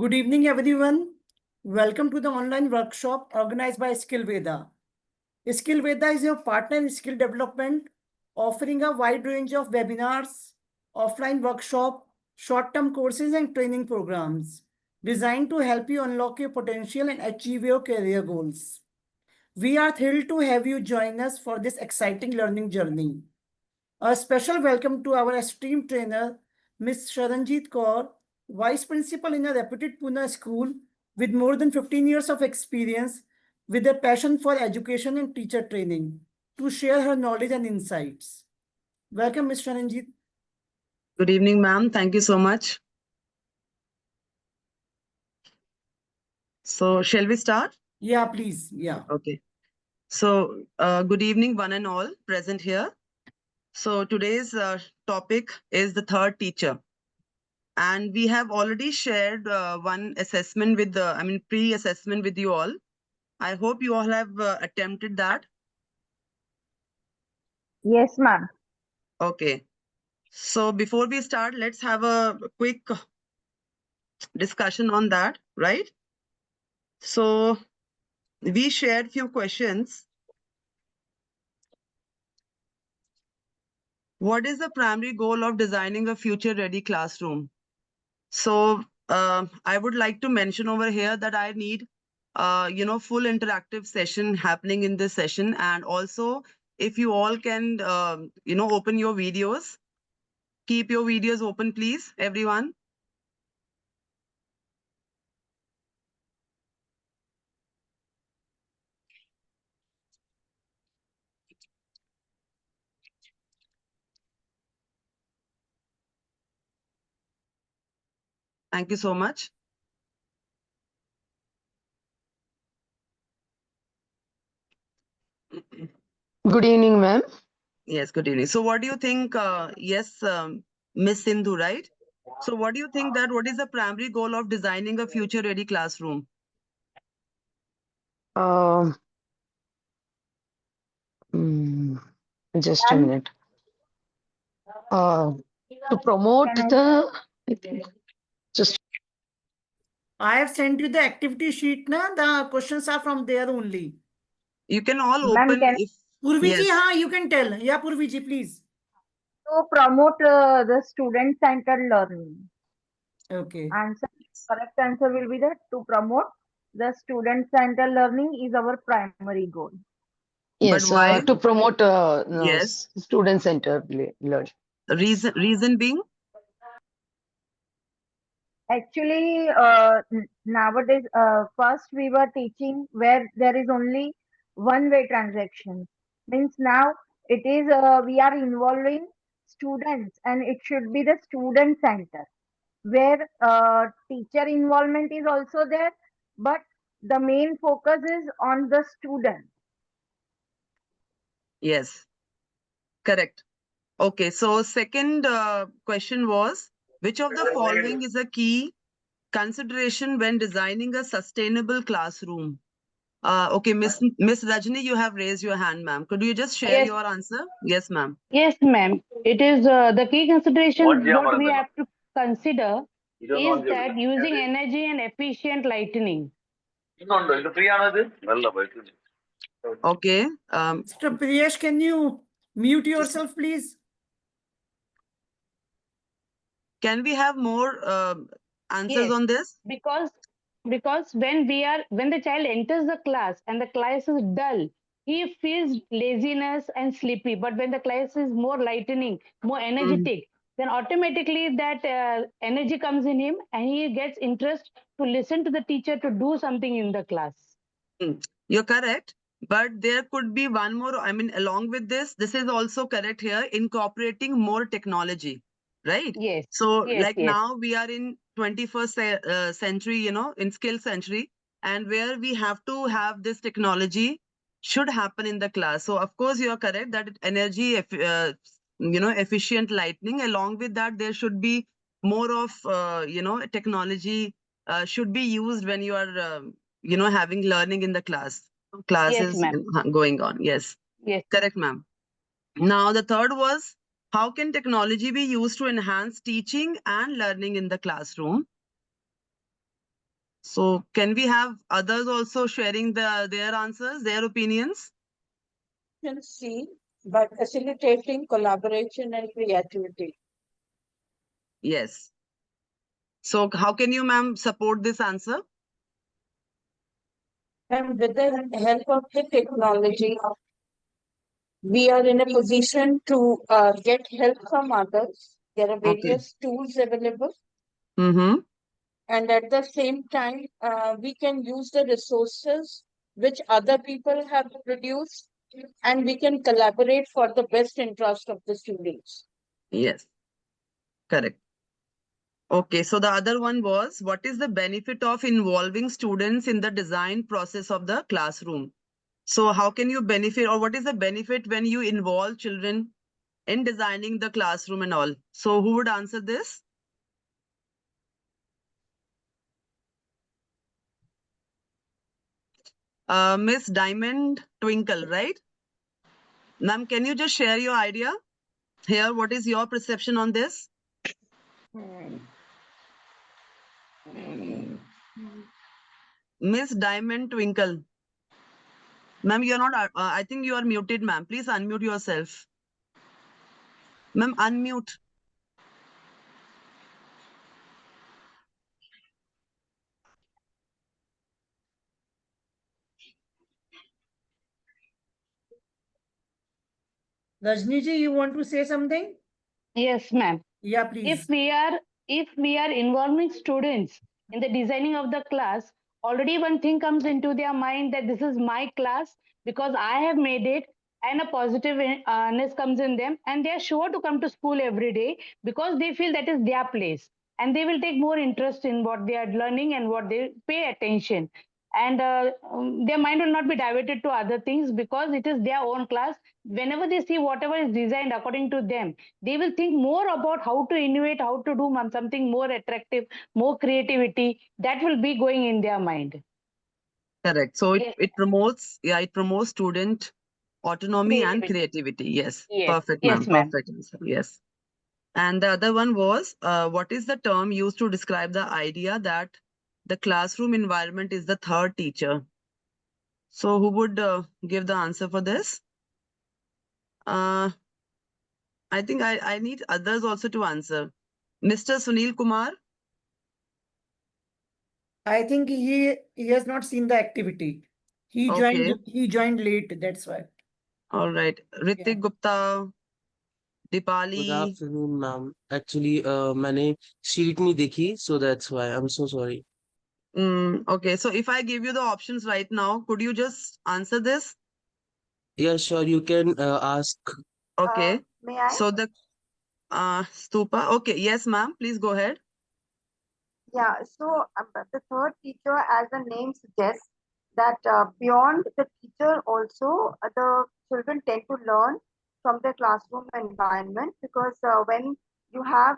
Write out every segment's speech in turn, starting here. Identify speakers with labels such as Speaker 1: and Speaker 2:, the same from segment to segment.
Speaker 1: Good evening, everyone. Welcome to the online workshop organized by Skillveda. Skillveda is your partner in skill development, offering a wide range of webinars, offline workshop, short-term courses and training programs designed to help you unlock your potential and achieve your career goals. We are thrilled to have you join us for this exciting learning journey. A special welcome to our esteemed trainer, Ms. Charanjit Kaur, Vice Principal in a reputed Pune school with more than 15 years of experience with a passion for education and teacher training to share her knowledge and insights. Welcome, Ms. Charanjit.
Speaker 2: Good evening, ma'am. Thank you so much. So, shall we start?
Speaker 1: Yeah, please. Yeah.
Speaker 2: Okay. So, good evening, one and all present here. So, today's topic is the third teacher. And we have already shared one assessment with pre-assessment with you all. I hope you all have attempted that.
Speaker 3: Yes, ma'am.
Speaker 2: Okay. So, before we start, let's have a quick discussion on that, right? So, we shared few questions. What is the primary goal of designing a future-ready classroom? So I would like to mention over here that I need, full interactive session happening in this session. And also, if you all can, open your videos, keep your videos open, please, everyone. Thank you so much.
Speaker 4: Good evening, ma'am.
Speaker 2: Yes, good evening. So what do you think? Yes, Miss Sindhu, right? So what do you think that what is the primary goal of designing a future-ready classroom?
Speaker 4: Just a minute. To promote the, I think, just.
Speaker 1: I have sent you the activity sheet. Na? The questions are from there only.
Speaker 2: You can all
Speaker 3: Ma'am,
Speaker 2: open if
Speaker 1: Purviji,
Speaker 2: yes.
Speaker 1: you can tell. Yeah, Purviji, please.
Speaker 3: To promote the student-centered learning.
Speaker 1: Okay.
Speaker 3: Correct answer will be that to promote the student-centered learning is our primary goal.
Speaker 4: Yes,
Speaker 2: But why?
Speaker 4: to promote
Speaker 2: Yes.
Speaker 4: student-centered learning.
Speaker 2: Reason being?
Speaker 3: Actually, nowadays, first we were teaching where there is only one-way transaction. Means now it is we are involving students and it should be the student center where teacher involvement is also there, but the main focus is on the student.
Speaker 2: Yes, correct. Okay, so second question was, which of the following is a key consideration when designing a sustainable classroom? Okay, Miss Rajni, you have raised your hand, ma'am. Could you just share your answer? Yes, ma'am.
Speaker 5: Yes, ma'am. It is the key consideration what we have to consider is that using energy and efficient lighting.
Speaker 2: Okay.
Speaker 1: Mr. Priyesh, can you mute yourself, please?
Speaker 2: Can we have more answers
Speaker 5: Yes,
Speaker 2: on this?
Speaker 5: Because when the child enters the class and the class is dull, he feels laziness and sleepy. But when the class is more lightening, more energetic, then automatically that energy comes in him and he gets interest to listen to the teacher to do something in the class.
Speaker 2: You're correct. But there could be one more, along with this is also correct here, incorporating more technology, right?
Speaker 5: Yes.
Speaker 2: So
Speaker 5: yes.
Speaker 2: Now we are in 21st century, in skill century, and where we have to have this technology should happen in the class. So of course you are correct that energy, efficient lighting. Along with that, there should be more of, technology should be used when you are, having learning in the classes going on. Yes.
Speaker 5: Yes.
Speaker 2: Correct, ma'am. Now, the third was, how can technology be used to enhance teaching and learning in the classroom? So can we have others also sharing their answers, their opinions?
Speaker 6: C, by facilitating collaboration and creativity.
Speaker 2: Yes. So how can you, ma'am, support this answer?
Speaker 6: And with the help of the technology, we are in a position to get help from others. There are various tools available.
Speaker 2: Mm-hmm.
Speaker 6: And at the same time, we can use the resources which other people have produced, and we can collaborate for the best interest of the students.
Speaker 2: Yes. Correct. Okay, so the other one was, what is the benefit of involving students in the design process of the classroom? So how can you benefit, or what is the benefit when you involve children in designing the classroom and all? So who would answer this? Miss Diamond Twinkle, right? Ma'am, can you just share your idea here? What is your perception on this? Miss Diamond Twinkle. Ma'am, you're not, I think you are muted, ma'am. Please unmute yourself. Ma'am, unmute.
Speaker 1: Rajni ji, you want to say something?
Speaker 5: Yes, ma'am.
Speaker 1: Yeah, please.
Speaker 5: If we are involving students in the designing of the class, already one thing comes into their mind that this is my class because I have made it, and a positiveness comes in them, and they are sure to come to school every day because they feel that is their place, and they will take more interest in what they are learning and what they pay attention. And their mind will not be diverted to other things because it is their own class. Whenever they see whatever is designed according to them, they will think more about how to innovate, how to do something more attractive, more creativity. That will be going in their mind.
Speaker 2: Correct. So
Speaker 5: Yes.
Speaker 2: it promotes, it promotes student autonomy and creativity. Yes.
Speaker 5: Yes.
Speaker 2: Perfect,
Speaker 5: Yes,
Speaker 2: ma'am.
Speaker 5: ma'am.
Speaker 2: Perfect answer. Yes. And the other one was, what is the term used to describe the idea that the classroom environment is the third teacher? So who would give the answer for this? I think I need others also to answer. Mr. Sunil Kumar.
Speaker 1: I think he has not seen the activity. He joined late, that's why.
Speaker 2: All right. Ritik Gupta,
Speaker 7: Good
Speaker 2: Dipali.
Speaker 7: afternoon, ma'am. Actually, मैंने sheet नहीं देखी, so that's why. I'm so sorry.
Speaker 2: Okay, so if I give you the options right now, could you just answer this?
Speaker 7: Yeah, sure. You can ask.
Speaker 2: Okay.
Speaker 3: May I?
Speaker 2: So the Stupa. Okay, yes, ma'am. Please go ahead.
Speaker 3: Yeah, so the third teacher, as the name suggests, that beyond the teacher also, the children tend to learn from the classroom environment, because when you have,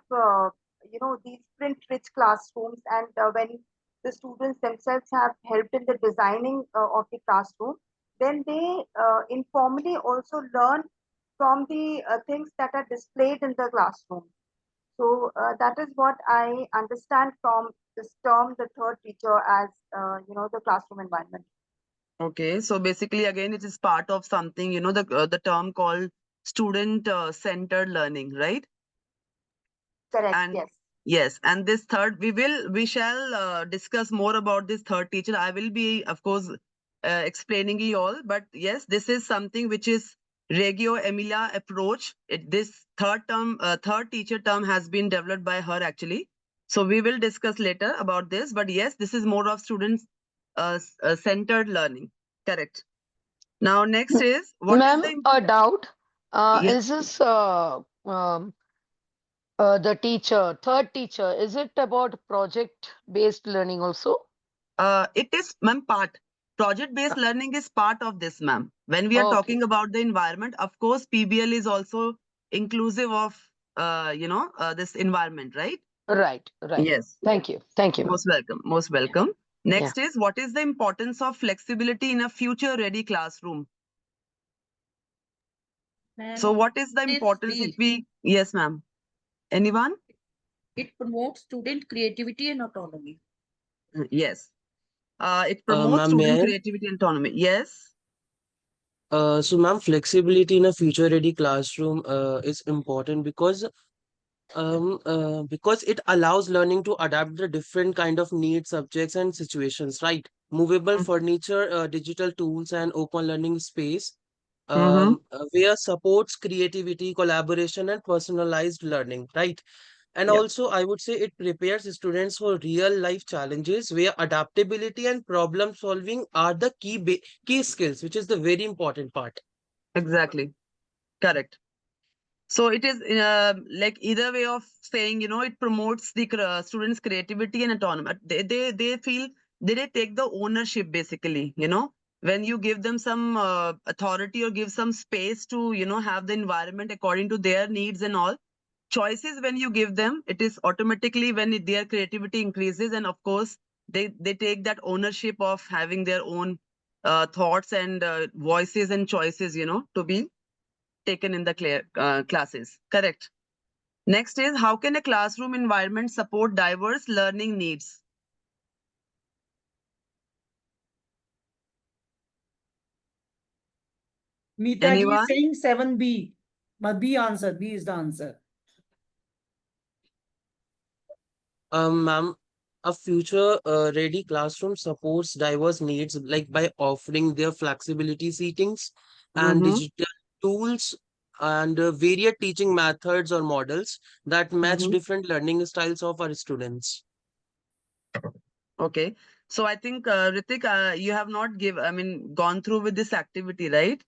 Speaker 3: these print-rich classrooms, and when the students themselves have helped in the designing of the classroom, then they informally also learn from the things that are displayed in the classroom. So that is what I understand from this term, the third teacher, as the classroom environment.
Speaker 2: Okay, so basically, again, it is part of something, the term called student-centered learning, right?
Speaker 3: Correct.
Speaker 2: And
Speaker 3: yes.
Speaker 2: yes, and this third, we shall discuss more about this third teacher. I will be, of course, explaining you all, but yes, this is something which is 𝗧𝗵𝗀𝗶𝗃 approach. This third teacher term has been developed by her actually. So we will discuss later about this, but yes, this is more of students centered learning. Correct. Now, next is what is
Speaker 4: Ma'am, a doubt.
Speaker 2: Yes.
Speaker 4: Is this the third teacher, is it about project-based learning also?
Speaker 2: It is, ma'am, project-based learning is part of this, ma'am. When we are
Speaker 4: Okay.
Speaker 2: talking about the environment, of course, PBL is also inclusive of, this environment, right?
Speaker 4: Right.
Speaker 2: Yes.
Speaker 4: Thank you. Thank you, ma'am.
Speaker 2: Most welcome. Most welcome. Next is, what is the importance of flexibility in a future-ready classroom? So what is the importance if we... Yes, ma'am. Anyone?
Speaker 6: It promotes student creativity and autonomy.
Speaker 2: Yes. It promotes
Speaker 7: Ma'am,
Speaker 2: student
Speaker 7: may
Speaker 2: creativity and autonomy. Yes.
Speaker 7: so ma'am, flexibility in a future-ready classroom is important because it allows learning to adapt the different kind of needs, subjects, and situations, right? Movable
Speaker 2: Mm.
Speaker 7: furniture, digital tools, and open learning space
Speaker 2: Mm-hmm.
Speaker 7: where supports creativity, collaboration, and personalized learning, right? And
Speaker 2: Yeah.
Speaker 7: also, I would say it prepares students for real life challenges where adaptability and problem solving are the key skills, which is the very important part.
Speaker 2: Exactly. Correct. So it is like either way of saying, it promotes the students' creativity and autonomy. They feel they take the ownership basically, when you give them some authority or give some space to, have the environment according to their needs and all. Choices when you give them, it is automatically when their creativity increases, and of course they take that ownership of having their own thoughts and voices and choices, to be taken in the classes. Correct. Next is, how can a classroom environment support diverse learning needs?
Speaker 1: Meeta ji
Speaker 2: Anyone?
Speaker 1: is saying 7B. But B answer. B is the answer.
Speaker 7: Ma'am, a future ready classroom supports diverse needs like by offering their flexibility seatings and
Speaker 2: Mm-hmm.
Speaker 7: digital tools and varied teaching methods or models that match
Speaker 2: Mm-hmm.
Speaker 7: different learning styles of our students.
Speaker 2: Okay. So I think, Ritik, you have not gone through with this activity, right?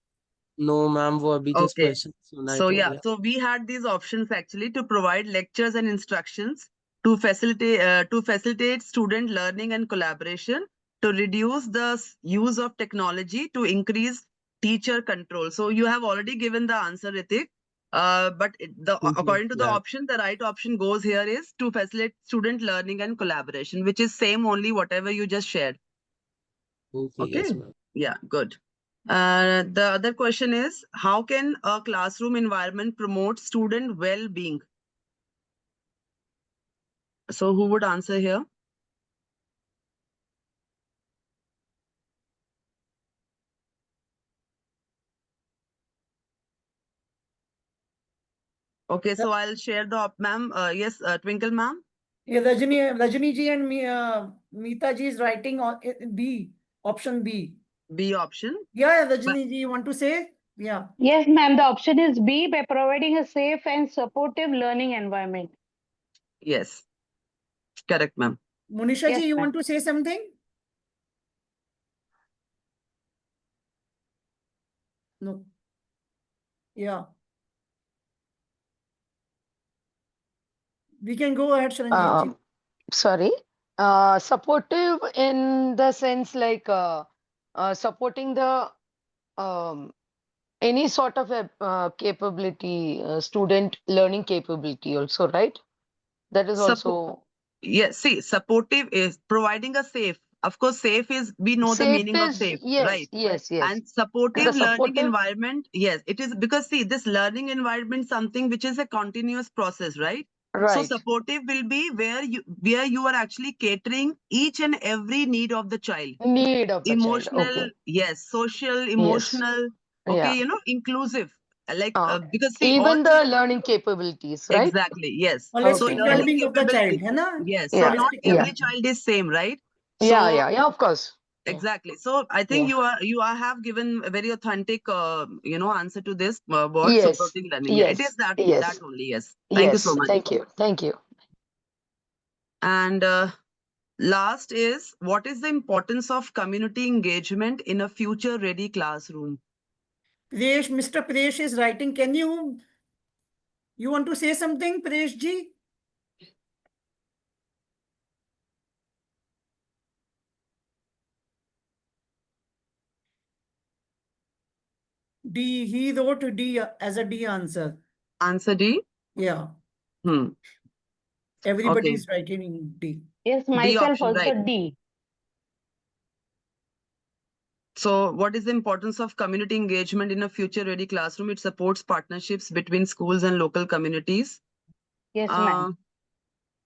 Speaker 7: No, ma'am, वो अभी just
Speaker 2: Okay.
Speaker 7: question सुना
Speaker 2: So
Speaker 7: तो
Speaker 2: yeah,
Speaker 7: गया.
Speaker 2: so we had these options actually to provide lectures and instructions to facilitate student learning and collaboration, to reduce the use of technology, to increase teacher control. So you have already given the answer, Ritik. But according to the
Speaker 7: Yeah.
Speaker 2: option, the right option goes here is to facilitate student learning and collaboration, which is same only whatever you just shared.
Speaker 7: Okay,
Speaker 2: Okay.
Speaker 7: yes, ma'am.
Speaker 2: Yeah, good. The other question is, how can a classroom environment promote student well-being? So who would answer here? Okay, so I'll share the ma'am. Yes, Twinkle ma'am.
Speaker 1: Yeah, Rajni ji and Meeta ji is writing on B, option B.
Speaker 2: B option.
Speaker 1: Yeah, Rajni ji, you want to say? Yeah.
Speaker 5: Yes, ma'am. The option is B, by providing a safe and supportive learning environment.
Speaker 2: Yes, correct, ma'am.
Speaker 1: Monisha
Speaker 5: Yes,
Speaker 1: ji, you
Speaker 5: ma'am.
Speaker 1: want to say something? No. Yeah. We can go ahead, Sharanjit ji.
Speaker 4: Sorry. Supportive in the sense like supporting the any sort of a capability, student learning capability also, right? That is also
Speaker 2: Yes, see, supportive is providing a safe. Of course, safe is, we know the
Speaker 4: safe
Speaker 2: meaning of
Speaker 4: is
Speaker 2: safe,
Speaker 4: yes,
Speaker 2: right?
Speaker 4: yes, yes.
Speaker 2: And
Speaker 4: And
Speaker 2: supportive
Speaker 4: the
Speaker 2: learning
Speaker 4: supportive,
Speaker 2: environment, yes, it is, because see, this learning environment, something which is a continuous process, right? So
Speaker 4: right,
Speaker 2: supportive will be where you are actually catering each and every need of the child.
Speaker 4: need of the child.
Speaker 2: Emotional,
Speaker 4: Okay.
Speaker 2: yes, social,
Speaker 4: Yes.
Speaker 2: emotional, okay,
Speaker 4: Yeah.
Speaker 2: Inclusive. Like, because see, all
Speaker 4: Even the learning capabilities, right?
Speaker 2: exactly, yes. So
Speaker 1: Holistic
Speaker 4: Okay.
Speaker 2: learning
Speaker 1: well-being of the child,
Speaker 2: capability,
Speaker 1: है ना?
Speaker 2: yes. So
Speaker 4: Yeah.
Speaker 2: not
Speaker 1: Holistic
Speaker 4: Yeah.
Speaker 2: every
Speaker 1: well-being.
Speaker 2: child is same, right?
Speaker 4: Yeah.
Speaker 2: So
Speaker 4: Yeah. Yeah. Of course. Yeah.
Speaker 2: exactly. So I think
Speaker 4: Yeah.
Speaker 2: you have given a very authentic, answer to this word,
Speaker 4: Yes.
Speaker 2: supporting learning. Yeah, it is
Speaker 4: Yes.
Speaker 2: that
Speaker 4: Yes.
Speaker 2: only. Yes. Thank you so
Speaker 4: Yes.
Speaker 2: much.
Speaker 4: Thank you. Thank you.
Speaker 2: And last is, what is the importance of community engagement in a future-ready classroom?
Speaker 1: Presh, Mr. Presh is writing. Can you want to say something, Presh ji? D. He wrote D as a D answer.
Speaker 2: Answer D.
Speaker 1: Yeah. Everybody
Speaker 2: Okay.
Speaker 1: is writing in D.
Speaker 5: Yes,
Speaker 2: D
Speaker 5: myself
Speaker 2: option,
Speaker 5: also
Speaker 2: right?
Speaker 5: D.
Speaker 2: So what is the importance of community engagement in a future-ready classroom? It supports partnerships between schools and local communities.
Speaker 5: Yes, ma'am.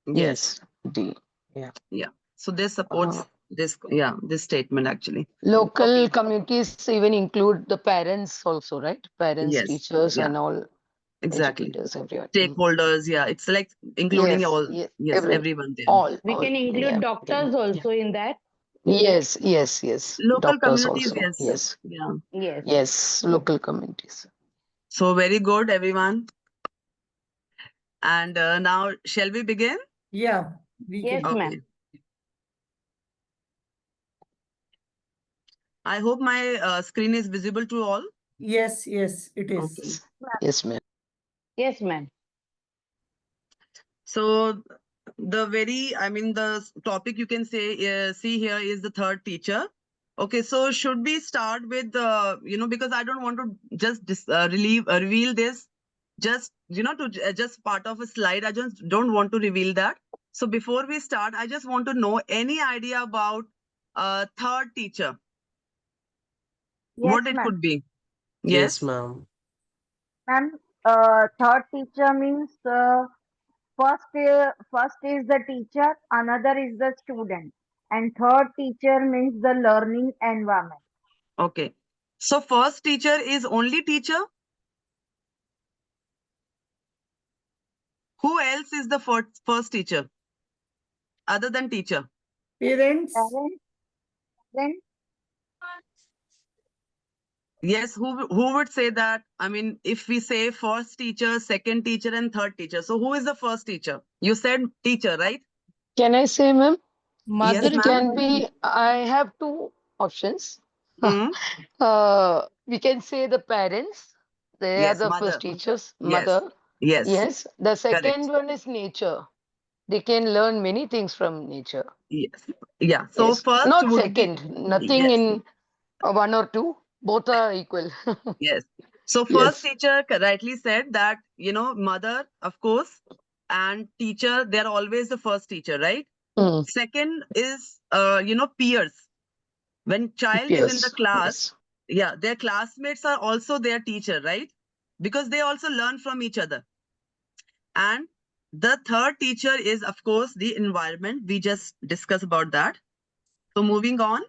Speaker 2: Yes.
Speaker 4: Yes. D. Yeah.
Speaker 2: Yeah. So this supports this statement actually.
Speaker 4: Local
Speaker 2: Okay.
Speaker 4: communities even include the parents also, right? Parents,
Speaker 2: Yes.
Speaker 4: teachers,
Speaker 2: Yeah.
Speaker 4: and all
Speaker 2: Exactly.
Speaker 4: educators, everyone.
Speaker 2: Stakeholders. Yeah. It's like including
Speaker 4: Yes,
Speaker 2: all.
Speaker 4: yes,
Speaker 2: Yes. Everyone there.
Speaker 4: all.
Speaker 5: We can include
Speaker 4: yeah,
Speaker 5: doctors also in that.
Speaker 4: Yes, yes, yes.
Speaker 2: Local
Speaker 4: Doctors
Speaker 2: communities.
Speaker 4: also.
Speaker 2: Yes.
Speaker 4: Yes,
Speaker 2: Yeah.
Speaker 5: Yes.
Speaker 4: yes. Local communities.
Speaker 2: So very good, everyone. And now, shall we begin?
Speaker 1: Yeah, we
Speaker 5: Yes,
Speaker 1: can.
Speaker 5: ma'am.
Speaker 2: Okay. I hope my screen is visible to all.
Speaker 1: Yes, yes, it is.
Speaker 2: Okay.
Speaker 4: Yes, ma'am.
Speaker 5: Yes, ma'am.
Speaker 2: So the topic you can say see here is the third teacher. Okay, so should we start with because I don't want to just reveal this just just part of a slide. I just don't want to reveal that. So before we start, I just want to know any idea about third teacher,
Speaker 3: Yes,
Speaker 2: what it
Speaker 3: ma'am.
Speaker 2: could be.
Speaker 7: Yes,
Speaker 2: Yes.
Speaker 7: ma'am.
Speaker 3: Ma'am, third teacher means first is the teacher, another is the student, and third teacher means the learning environment.
Speaker 2: Okay. So first teacher is only teacher. Who else is the first teacher other than teacher?
Speaker 1: Parents,
Speaker 3: Parents, then
Speaker 2: Yes, who would say that? I mean, if we say first teacher, second teacher, and third teacher, so who is the first teacher? You said teacher, right?
Speaker 4: Can I say, ma'am?
Speaker 2: Yes,
Speaker 4: It
Speaker 2: ma'am.
Speaker 4: can be, I have two options.
Speaker 2: Hmm.
Speaker 4: We can say the parents, they are
Speaker 2: Yes,
Speaker 4: the
Speaker 2: mother.
Speaker 4: first teachers,
Speaker 2: Yes,
Speaker 4: mother.
Speaker 2: yes,
Speaker 4: Yes. The second
Speaker 2: correct.
Speaker 4: one is nature. They can learn many things from nature.
Speaker 2: Yes, yeah. So
Speaker 4: Yes.
Speaker 2: first
Speaker 4: Not
Speaker 2: would be
Speaker 4: second, nothing
Speaker 2: yes,
Speaker 4: in one or two. Both are equal.
Speaker 2: yes. So first
Speaker 4: Yes.
Speaker 2: teacher rightly said that mother, of course, and teacher, they're always the first teacher, right?
Speaker 4: Mm.
Speaker 2: Second is peers. When child is in the
Speaker 4: Yes.
Speaker 2: class,
Speaker 4: Yes.
Speaker 2: their classmates are also their teacher, right? Because they also learn from each other. And the third teacher is, of course, the environment. We just discussed about that. So moving on.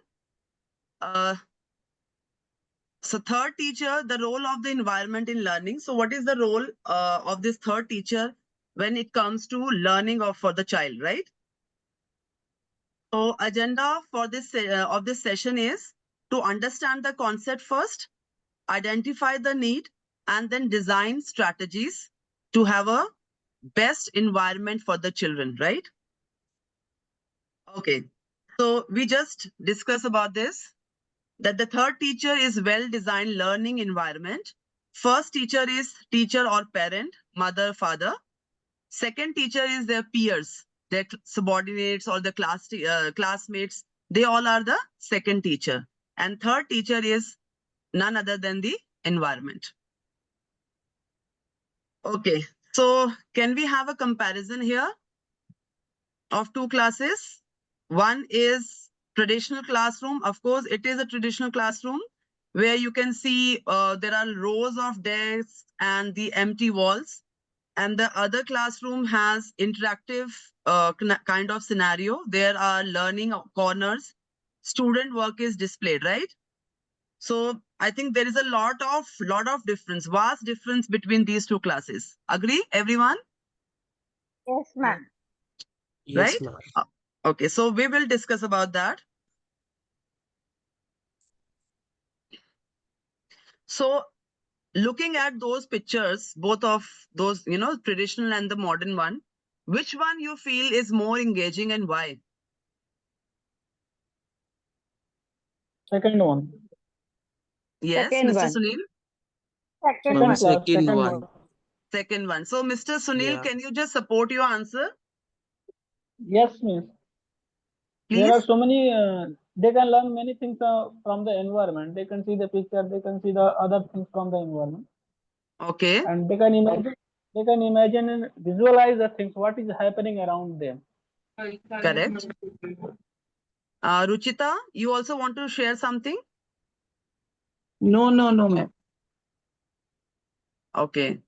Speaker 2: So third teacher, the role of the environment in learning. So what is the role of this third teacher when it comes to learning for the child, right? So agenda for this of this session is to understand the concept first, identify the need, and then design strategies to have a best environment for the children, right? Okay. So we just discussed about this, that the third teacher is well-designed learning environment. First teacher is teacher or parent, mother, father. Second teacher is their peers, their subordinates or the classmates. They all are the second teacher. And third teacher is none other than the environment. Okay, so can we have a comparison here of two classes? One is traditional classroom. Of course, it is a traditional classroom where you can see there are rows of desks and the empty walls. And the other classroom has interactive kind of scenario. There are learning corners. Student work is displayed, right? So I think there is a lot of difference, vast difference between these two classes. Agree, everyone?
Speaker 3: yes, ma'am.
Speaker 7: Yes,
Speaker 2: Right?
Speaker 7: ma'am.
Speaker 2: Okay, so we will discuss about that. So looking at those pictures, both of those, traditional and the modern one, which one you feel is more engaging and why?
Speaker 8: Second one.
Speaker 2: Yes,
Speaker 5: Second
Speaker 2: Mr.
Speaker 5: one.
Speaker 2: Sunil?
Speaker 3: Second
Speaker 7: Ma'am,
Speaker 3: one.
Speaker 7: second one.
Speaker 2: Second one. So, Mr. Sunil,
Speaker 7: Yeah.
Speaker 2: can you just support your answer,
Speaker 8: Yes, miss. There
Speaker 2: please?
Speaker 8: are so many. They can learn many things from the environment. They can see the picture. They can see the other things from the environment,
Speaker 2: Okay,
Speaker 8: and they can imagine. They can imagine and visualize the things. What is happening around them?
Speaker 2: correct. Ruchita, you also want to share something?
Speaker 1: no, ma'am.
Speaker 2: Okay.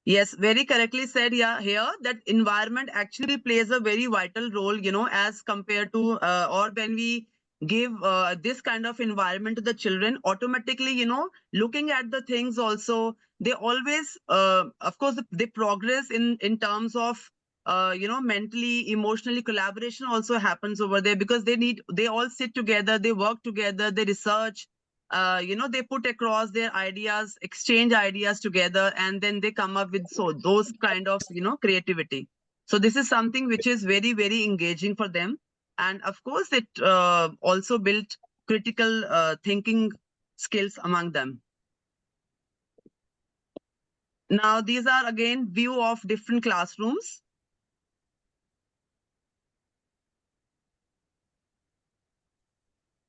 Speaker 2: Yes, very correctly said. Yeah, here that environment actually plays a very vital role, as compared to or when we give this kind of environment to the children, automatically, looking at the things also, they always, of course, they progress in terms of, mentally, emotionally, collaboration also happens over there because they all sit together, they work together, they research. They put across their ideas, exchange ideas together, and then they come up with those kind of, creativity. So this is something which is very, very engaging for them. And of course, it also built critical thinking skills among them. Now, these are again view of different classrooms.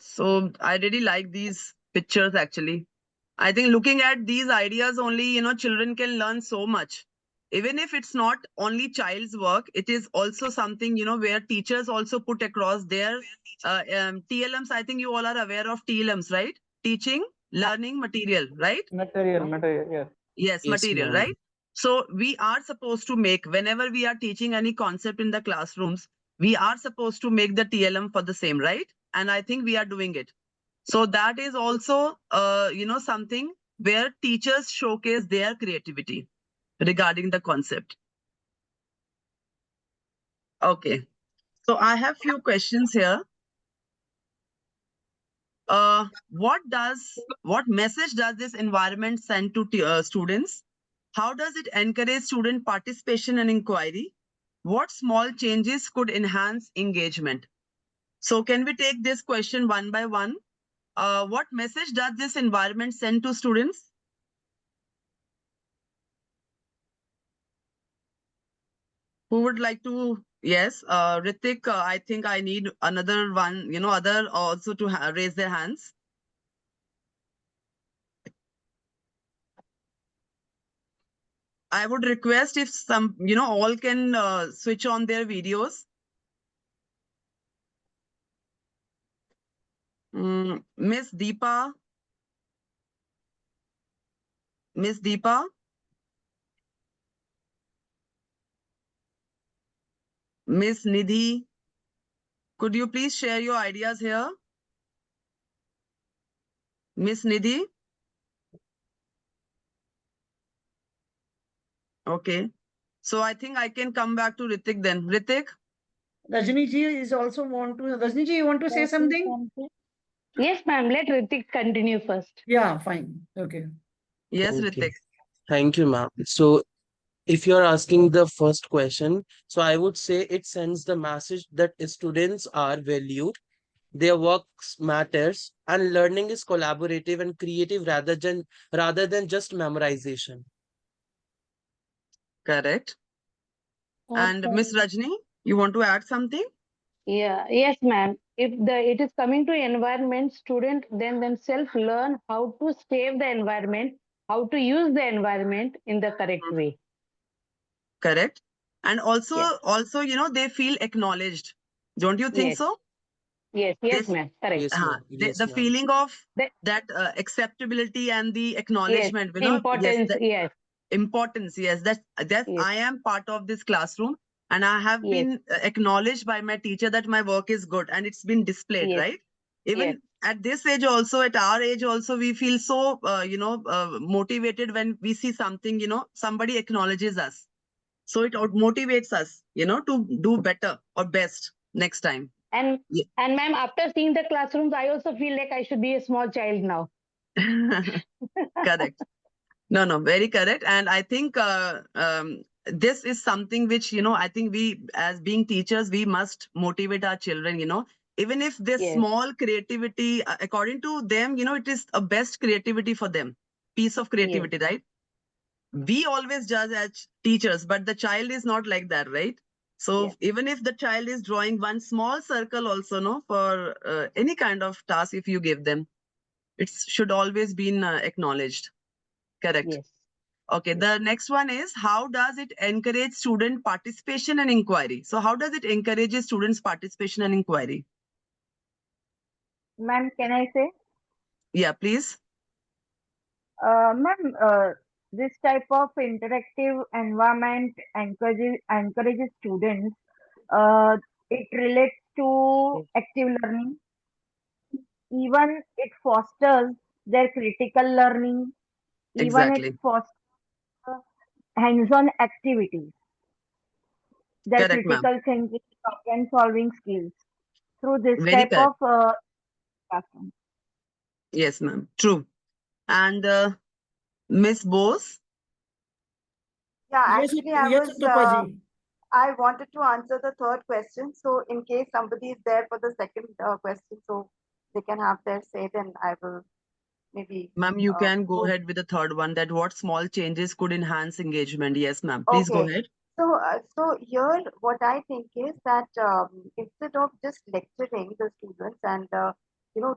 Speaker 2: So I really like these pictures actually. I think looking at these ideas only, children can learn so much. Even if it's not only child's work, it is also something, where teachers also put across their TLMs. I think you all are aware of TLMs, right? Teaching, learning, material, right?
Speaker 8: Material, yes.
Speaker 2: Yes,
Speaker 7: Yes,
Speaker 2: material,
Speaker 7: ma'am.
Speaker 2: right? So we are supposed to make, whenever we are teaching any concept in the classrooms, we are supposed to make the TLM for the same, right? And I think we are doing it. So that is also, something where teachers showcase their creativity regarding the concept. Okay. So I have few questions here. What message does this environment send to students? How does it encourage student participation and inquiry? What small changes could enhance engagement? So can we take this question one by one? What message does this environment send to students? Who would like to? Yes, Ritik, I think I need another one, other also to raise their hands. I would request if some, all can switch on their videos. Miss Deepa. Miss Deepa. Miss Nidhi. Could you please share your ideas here? Miss Nidhi. Okay. So I think I can come back to Ritik then. Ritik?
Speaker 1: Rajni ji is also want to. Rajni ji, you want to say something?
Speaker 5: Yes, ma'am. Let Ritik continue first.
Speaker 1: Yeah, fine. Okay.
Speaker 2: Yes,
Speaker 7: Okay.
Speaker 2: Ritik.
Speaker 7: Thank you, ma'am. So if you're asking the first question, so I would say it sends the message that students are valued, their works matters, and learning is collaborative and creative rather than just memorization.
Speaker 2: Correct. And Miss Rajni, you want to add something?
Speaker 5: Yeah, yes, ma'am. If it is coming to environment, student then themselves learn how to save the environment, how to use the environment in the correct way.
Speaker 2: Correct. And also,
Speaker 5: Yes.
Speaker 2: they feel acknowledged. Don't you think
Speaker 5: Yes.
Speaker 2: so?
Speaker 5: Yes, ma'am. Correct.
Speaker 7: Yes, ma'am. Yes,
Speaker 2: The
Speaker 7: ma'am.
Speaker 2: feeling of
Speaker 5: The-
Speaker 2: that acceptability and the
Speaker 5: Yes,
Speaker 2: acknowledgement,
Speaker 5: importance. Yes,
Speaker 2: importance. Yes, that
Speaker 5: yes,
Speaker 2: I am part of this classroom and I have
Speaker 5: yes,
Speaker 2: been acknowledged by my teacher that my work is good and it's been displayed,
Speaker 5: yes,
Speaker 2: right? Even
Speaker 5: yes,
Speaker 2: at this age also, at our age also, we feel so, motivated when we see something, somebody acknowledges us. So it motivates us, to do better or best next time.
Speaker 5: and
Speaker 2: Yeah.
Speaker 5: and ma'am, after seeing the classrooms, I also feel like I should be a small child now.
Speaker 2: Correct. No, very correct. And I think this is something which, I think we, as being teachers, we must motivate our children, even if this
Speaker 5: Yes,
Speaker 2: small creativity, according to them, it is a best creativity for them, piece of
Speaker 5: yes,
Speaker 2: creativity, right? We always judge as teachers, but the child is not like that, right? So
Speaker 5: yes,
Speaker 2: even if the child is drawing one small circle also, no, for any kind of task, if you give them, it should always be acknowledged. Correct.
Speaker 5: yes.
Speaker 2: Okay,
Speaker 5: Yes.
Speaker 2: the next one is, how does it encourage student participation and inquiry? So how does it encourage students' participation and inquiry?
Speaker 3: Ma'am, can I say?
Speaker 2: Yeah, please.
Speaker 3: Ma'am, this type of interactive environment encourages students. It relates to active learning. Even it fosters their critical learning. Even it
Speaker 2: Exactly.
Speaker 3: fosters hands-on activities, their
Speaker 2: Correct, ma'am.
Speaker 3: critical thinking, problem solving skills through this
Speaker 2: Very
Speaker 3: type
Speaker 2: correct.
Speaker 3: of classroom.
Speaker 2: Yes, ma'am. True. And Miss Bose?
Speaker 9: Yeah,
Speaker 1: Yes,
Speaker 9: actually,
Speaker 1: yes, Atupaji.
Speaker 9: I wanted to answer the third question. So in case somebody is there for the second question, so they can have their say, then I will maybe.
Speaker 2: Ma'am, you can go
Speaker 9: go-
Speaker 2: ahead with the third one, that what small changes could enhance engagement. Yes, ma'am. Please go
Speaker 9: Okay.
Speaker 2: ahead.
Speaker 9: So here, what I think is that instead of just lecturing the students and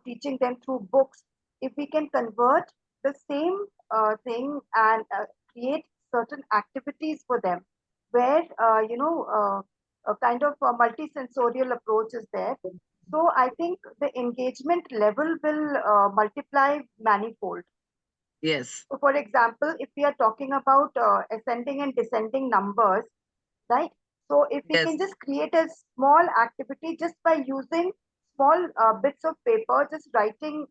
Speaker 9: teaching them through books, if we can convert the same thing and create certain activities for them, where a kind of a multisensorial approach is there. So I think the engagement level will multiply manifold.
Speaker 2: Yes.
Speaker 9: So for example, if we are talking about ascending and descending numbers, right? So if we can
Speaker 2: Yes.
Speaker 9: just create a small activity just by using small bits of paper, just writing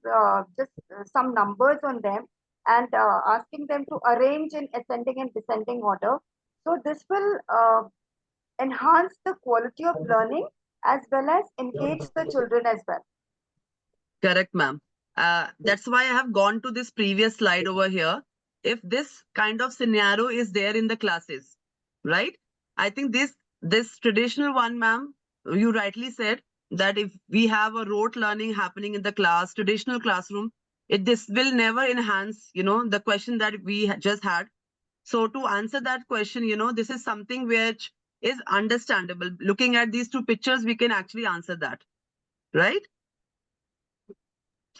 Speaker 9: some numbers on them and asking them to arrange in ascending and descending order. So this will enhance the quality of learning as well as engage the children as well.
Speaker 2: Correct, ma'am. That's why I have gone to this previous slide over here. If this kind of scenario is there in the classes, right? I think this traditional one, ma'am, you rightly said that if we have a rote learning happening in the class, traditional classroom, this will never enhance, the question that we just had. So to answer that question, this is something which is understandable. Looking at these two pictures, we can actually answer that, right?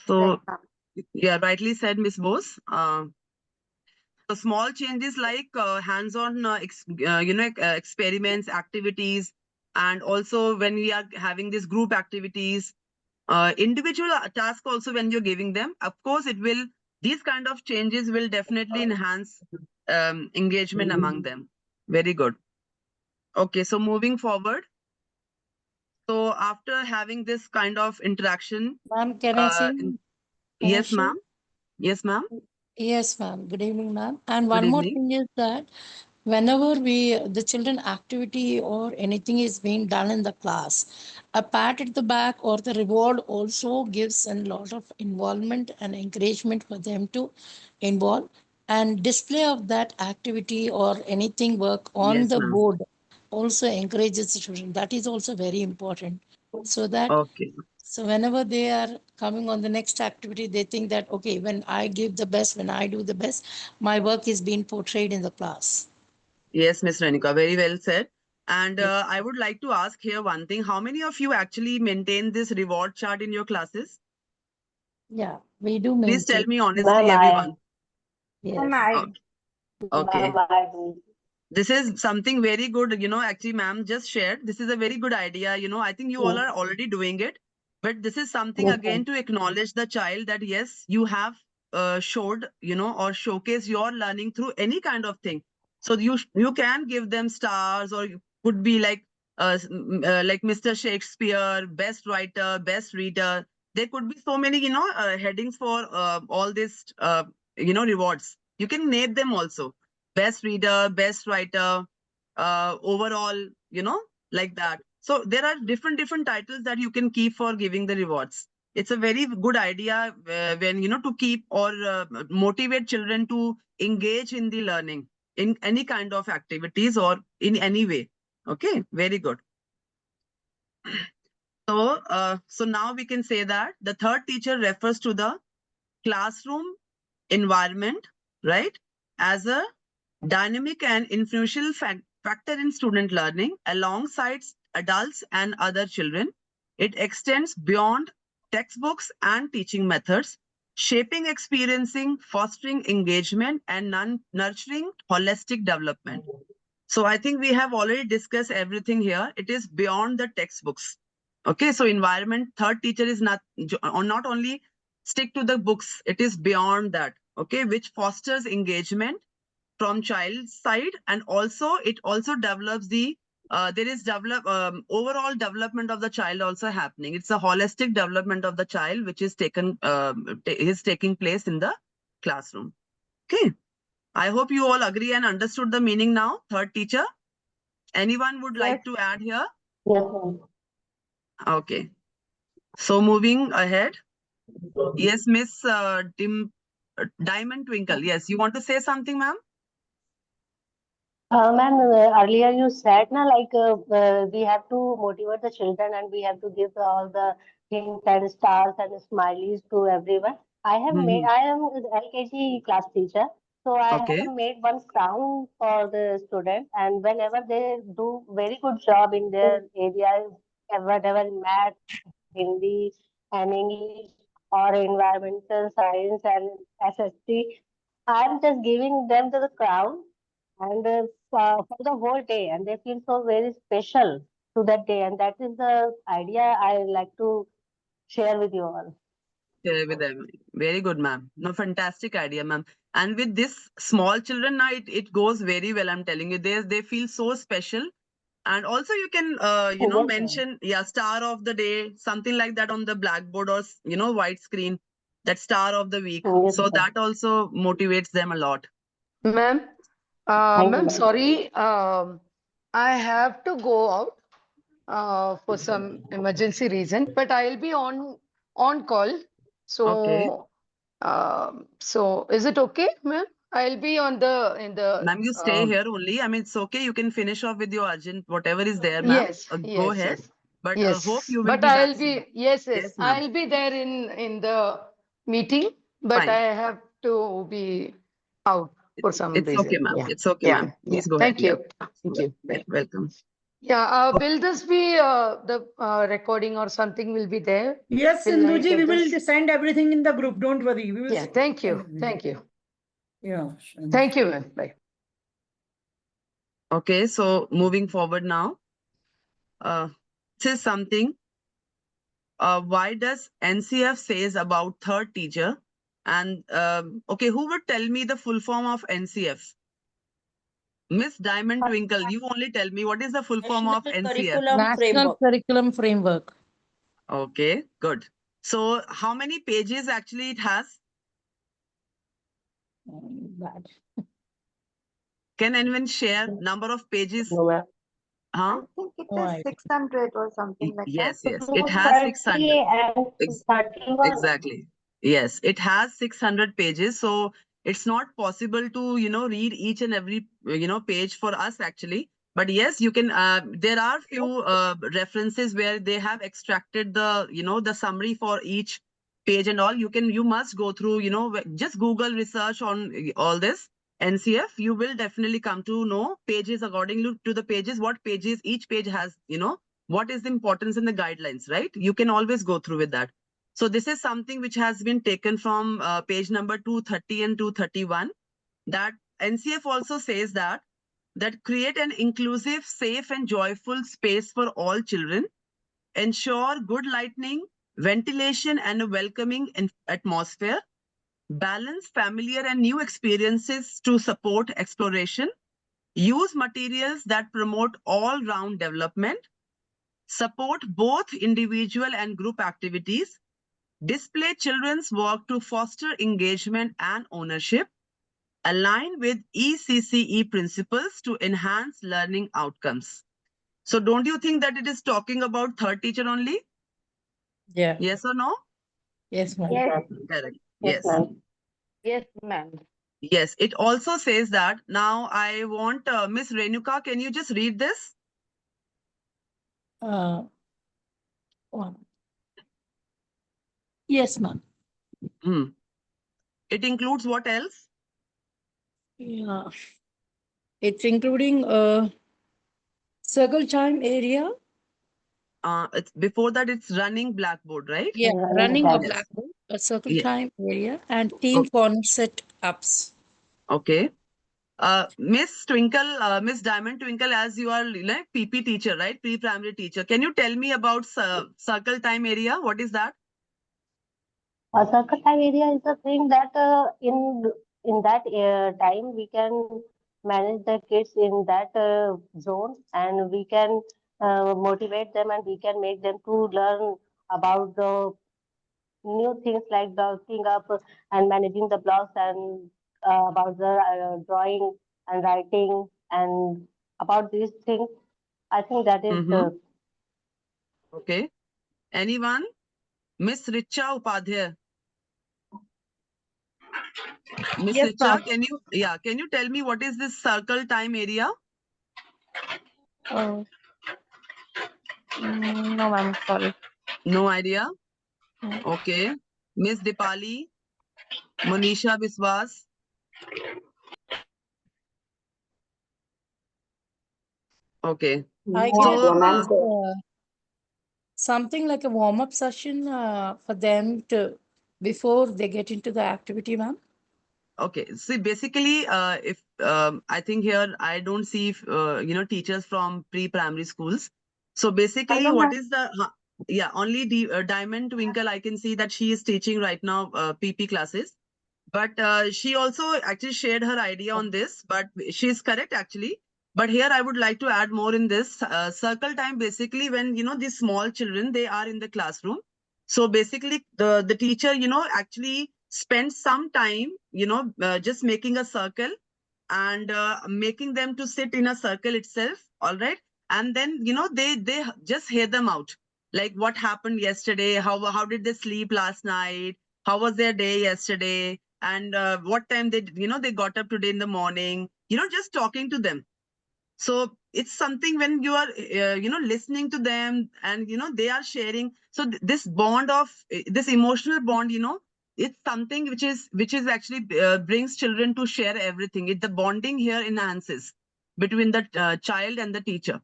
Speaker 2: So,
Speaker 9: Right.
Speaker 2: yeah, rightly said, Miss Bose. So small changes like hands-on, experiments, activities, and also when we are having these group activities, individual task also when you're giving them, of course, these kind of changes will definitely enhance engagement among them. Very good. Okay, so moving forward. So after having this kind of interaction,
Speaker 10: Ma'am, can I say?
Speaker 2: yes, ma'am. Yes, ma'am.
Speaker 10: Yes, ma'am. Good evening, ma'am. And
Speaker 2: Good
Speaker 10: one more
Speaker 2: evening.
Speaker 10: thing is that whenever the children activity or anything is being done in the class, a pat at the back or the reward also gives a lot of involvement and encouragement for them to involve, and display of that activity or anything work on
Speaker 2: Yes,
Speaker 10: the
Speaker 2: ma'am.
Speaker 10: board also encourages the children. That is also very important. So that
Speaker 2: Okay.
Speaker 10: so whenever they are coming on the next activity, they think that, okay, when I give the best, when I do the best, my work is being portrayed in the class.
Speaker 2: Yes, Ms. Renika, very well said. And
Speaker 10: Yes.
Speaker 2: I would like to ask here one thing. How many of you actually maintain this reward chart in your classes?
Speaker 10: Yeah, we do
Speaker 2: Please tell
Speaker 10: maintain.
Speaker 2: me honestly, everyone.
Speaker 3: And
Speaker 10: Yes.
Speaker 3: I,
Speaker 2: Okay. Okay. This is something very good, actually, ma'am just shared. This is a very good idea. I think you all are already doing it. But this is something again to acknowledge the child that, yes, you have showed, or showcase your learning through any kind of thing. So you can give them stars, or you could be like Mr. Shakespeare, best writer, best reader. There could be so many, headings for all these, rewards. You can name them also. Best reader, best writer, overall, like that. So there are different titles that you can keep for giving the rewards. It's a very good idea when, to keep or motivate children to engage in the learning in any kind of activities or in any way. Okay, very good. So now we can say that the third teacher refers to the classroom environment, right, as a dynamic and influential factor in student learning alongside adults and other children. It extends beyond textbooks and teaching methods, shaping experiencing, fostering engagement, and nurturing holistic development. So I think we have already discussed everything here. It is beyond the textbooks. Okay, so environment, third teacher is not only stick to the books, it is beyond that, okay, which fosters engagement from child's side, and also it also develops the there is overall development of the child also happening. It's a holistic development of the child which is taking place in the classroom. Okay, I hope you all agree and understood the meaning now. Third teacher, anyone would like to add here?
Speaker 5: Yes, ma'am.
Speaker 2: Okay, so moving ahead. Yes, Miss Diamond Twinkle. Yes, you want to say something, ma'am?
Speaker 11: Ma'am, earlier you said we have to motivate the children and we have to give all the hints and stars and smileys to everyone. I am LKG class teacher, so I
Speaker 2: Okay.
Speaker 11: have made one crown for the student, and whenever they do very good job in their areas, whatever math, Hindi, and English or environmental science and SST, I'm just giving them to the crown and for the whole day, and they feel so very special to that day, and that is the idea I like to share with you all.
Speaker 2: Share with them. Very good, ma'am. No, fantastic idea, ma'am. And with this small children now, it goes very well. I'm telling you, they feel so special. And also you can
Speaker 11: Yes, ma'am.
Speaker 2: mention star of the day, something like that on the blackboard or white screen, that star of the week.
Speaker 11: Yes,
Speaker 2: So
Speaker 11: ma'am.
Speaker 2: that also motivates them a lot.
Speaker 4: Ma'am,
Speaker 11: Thank you,
Speaker 4: ma'am,
Speaker 11: ma'am.
Speaker 4: sorry, I have to go out for some emergency reason, but I'll be on call. So,
Speaker 2: Okay.
Speaker 4: so is it okay, ma'am? I'll be on the
Speaker 2: Ma'am, you stay here only. I mean, it's okay. You can finish off with your urgent, whatever is there, ma'am.
Speaker 4: Yes,
Speaker 2: Go
Speaker 4: yes,
Speaker 2: ahead.
Speaker 4: yes.
Speaker 2: But
Speaker 4: Yes,
Speaker 2: hope you will
Speaker 4: but
Speaker 2: be back
Speaker 4: I'll
Speaker 2: soon.
Speaker 4: be, yes,
Speaker 2: Yes, ma'am.
Speaker 4: I'll be there in the meeting, but
Speaker 2: Fine.
Speaker 4: I have to be out for some
Speaker 2: It's
Speaker 4: reason.
Speaker 2: okay, ma'am.
Speaker 4: Yeah,
Speaker 2: It's okay,
Speaker 4: yeah,
Speaker 2: ma'am.
Speaker 4: yeah.
Speaker 2: Please go
Speaker 4: Thank
Speaker 2: ahead.
Speaker 4: you. Thank you.
Speaker 2: Yeah, welcome.
Speaker 4: Yeah, will this be the recording or something will be there?
Speaker 1: Yes,
Speaker 4: Will I
Speaker 1: Sindhuji,
Speaker 4: get
Speaker 1: we will
Speaker 4: this?
Speaker 1: send everything in the group. Don't worry. We will.
Speaker 4: Yeah, thank you.
Speaker 1: send-
Speaker 4: Thank you.
Speaker 1: Yeah.
Speaker 4: Thank you, ma'am. Bye.
Speaker 2: Okay, so moving forward now. This is something. Why does NCF says about third teacher? And okay, who would tell me the full form of NCF? Miss Diamond Twinkle, you only tell me what is the full form of NCF?
Speaker 10: National Curriculum Framework.
Speaker 2: Okay, good. So how many pages actually it has?
Speaker 10: Bad.
Speaker 2: Can anyone share number of pages?
Speaker 11: No, ma'am.
Speaker 2: Huh?
Speaker 9: I think it
Speaker 10: Oh,
Speaker 9: is
Speaker 10: I-
Speaker 9: 600 or something like that.
Speaker 2: Yes, yes. It has 600.
Speaker 11: 230 and 31.
Speaker 2: Exactly. Yes, it has 600 pages. So it's not possible to, read each and every, page for us actually. But yes, you can, there are few references where they have extracted the, the summary for each page and all. You must go through, just Google research on all this NCF. You will definitely come to know pages according to the pages, what pages each page has, what is the importance and the guidelines, right? You can always go through with that. So this is something which has been taken from page number 230 and 231. That NCF also says that create an inclusive, safe and joyful space for all children, ensure good lighting, ventilation and a welcoming atmosphere, balance familiar and new experiences to support exploration, use materials that promote all-round development, support both individual and group activities, display children's work to foster engagement and ownership, align with ECCE principles to enhance learning outcomes. So don't you think that it is talking about third teacher only?
Speaker 10: Yeah.
Speaker 2: Yes or no?
Speaker 10: Yes, ma'am.
Speaker 11: Yes,
Speaker 2: Correct.
Speaker 11: yes,
Speaker 2: Yes.
Speaker 11: ma'am.
Speaker 5: Yes, ma'am.
Speaker 2: Yes. It also says that. Now I want Miss Renuka, can you just read this?
Speaker 10: One. Yes, ma'am.
Speaker 2: It includes what else?
Speaker 10: Yeah. It's including circle time area.
Speaker 2: It's before that it's running blackboard, right?
Speaker 10: Yeah,
Speaker 11: Running
Speaker 10: running a
Speaker 11: blackboard.
Speaker 10: blackboard, a circle
Speaker 2: Yeah.
Speaker 10: time area, and team concept ups.
Speaker 2: Okay. Miss Twinkle, Miss Diamond Twinkle, as you are like PP teacher, right? Pre-primary teacher. Can you tell me about circle time area? What is that?
Speaker 11: A circle time area is the thing that in that time we can manage the kids in that zone, and we can motivate them, and we can make them to learn about the new things like bulking up and managing the blocks, and about the drawing and writing, and about these things. I think that is the
Speaker 2: Okay. Anyone? Miss Richa Upadhyay. Miss
Speaker 3: Yes,
Speaker 2: Richa,
Speaker 3: ma'am.
Speaker 2: can you tell me what is this circle time area?
Speaker 3: No, ma'am, sorry.
Speaker 2: No idea.
Speaker 3: No.
Speaker 2: Okay. Miss Dipali, Monisha Biswas. Okay.
Speaker 10: I
Speaker 2: So,
Speaker 10: guess something like a warm-up session for them to before they get into the activity, ma'am.
Speaker 2: okay. See, basically, if I think here I don't see teachers from pre-primary schools. So basically,
Speaker 3: Hello,
Speaker 2: what
Speaker 3: ma'am.
Speaker 2: is the yeah, only the Diamond Twinkle I can see that she is teaching right now PP classes. But she also actually shared her idea on this, but she is correct actually. But here I would like to add more in this circle time. Basically, when these small children, they are in the classroom. So basically, the teacher actually spends some time just making a circle and making them to sit in a circle itself. All right, and then they just hear them out, like what happened yesterday, how did they sleep last night, how was their day yesterday, and what time they got up today in the morning, just talking to them. So it's something when you are listening to them, and they are sharing. So this bond of this emotional bond, it's something which is actually brings children to share everything. The bonding here enhances between the child and the teacher.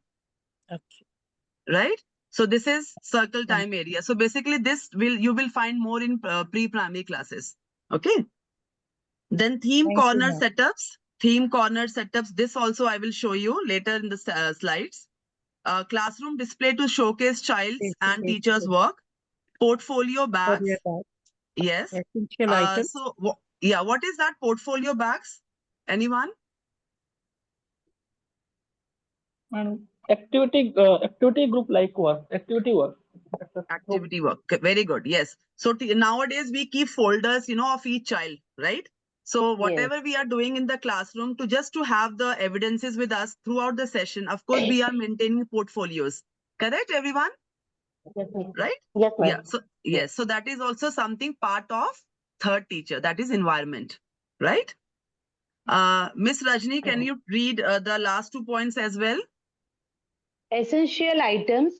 Speaker 10: Okay.
Speaker 2: Right? So this is circle time area. So basically you will find more in pre-primary classes. Okay. Then theme
Speaker 10: Thank you,
Speaker 2: corner
Speaker 10: ma'am.
Speaker 2: setups. Theme corner setups. This also I will show you later in the slides. Classroom display to showcase child's and teachers' work. Portfolio bags. Yes.
Speaker 10: Essential items.
Speaker 2: So what is that portfolio bags? Anyone?
Speaker 8: And activity group like work, activity work.
Speaker 2: Activity work. Okay, very good. Yes. So nowadays we keep folders, of each child, right? So whatever we are doing in the classroom, to have the evidences with us throughout the session, of course, we are maintaining portfolios. Correct, everyone?
Speaker 11: yes, ma'am.
Speaker 2: Right?
Speaker 11: Yes, ma'am.
Speaker 2: Yeah. So yes. So that is also something part of third teacher. That is environment, right? Miss Rajni, can you read the last 2 points as well?
Speaker 5: Essential items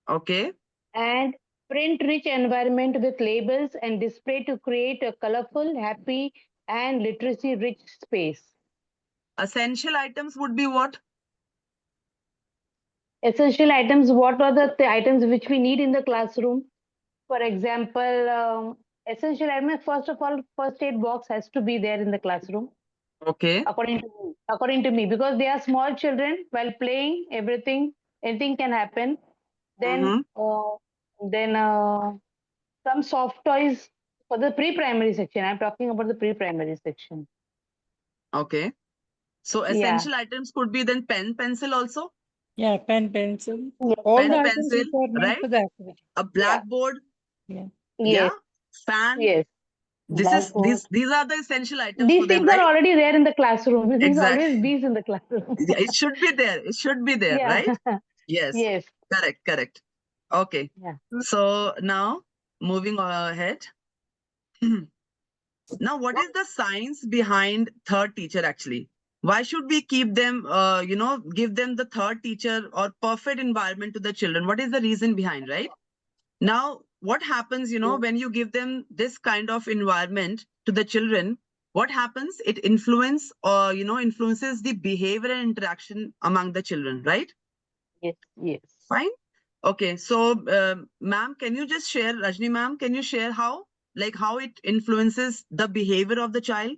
Speaker 2: Okay.
Speaker 5: and print-rich environment with labels and display to create a colorful, happy, and literacy-rich space.
Speaker 2: Essential items would be what?
Speaker 5: Essential items, what are the items which we need in the classroom? For example, essential items, first of all, first aid box has to be there in the classroom.
Speaker 2: Okay.
Speaker 5: According to me, because they are small children, while playing, anything can happen. Then some soft toys for the pre-primary section. I'm talking about the pre-primary section.
Speaker 2: Okay. So essential items could be then pen, pencil also.
Speaker 10: Yeah, pen, pencil.
Speaker 11: Yes,
Speaker 10: All
Speaker 2: Pen,
Speaker 10: the
Speaker 11: ma'am.
Speaker 10: items
Speaker 2: pencil,
Speaker 10: which are meant
Speaker 2: right?
Speaker 10: for the activity.
Speaker 2: A blackboard.
Speaker 10: Yeah.
Speaker 2: Yeah.
Speaker 5: Yes.
Speaker 2: Fan.
Speaker 5: Yes.
Speaker 11: Blackboard.
Speaker 2: These are the essential items
Speaker 5: These
Speaker 2: for them,
Speaker 5: things are
Speaker 2: right?
Speaker 5: already there in the classroom. These
Speaker 2: Exactly.
Speaker 5: always bees in the classroom.
Speaker 2: Yeah, it should be there. It should be there,
Speaker 5: Yeah.
Speaker 2: right? Yes.
Speaker 5: Yes.
Speaker 2: Correct. Okay.
Speaker 5: Yeah.
Speaker 2: So now moving ahead. Now, what is the science behind third teacher actually? Why should we keep them, give them the third teacher or perfect environment to the children? What is the reason behind, right? Now, what happens, when you give them this kind of environment to the children, what happens? It influences the behavior and interaction among the children, right?
Speaker 5: Yes. Yes.
Speaker 2: Fine. Okay. So, ma'am, can you just share, Rajni ma'am, can you share how it influences the behavior of the child?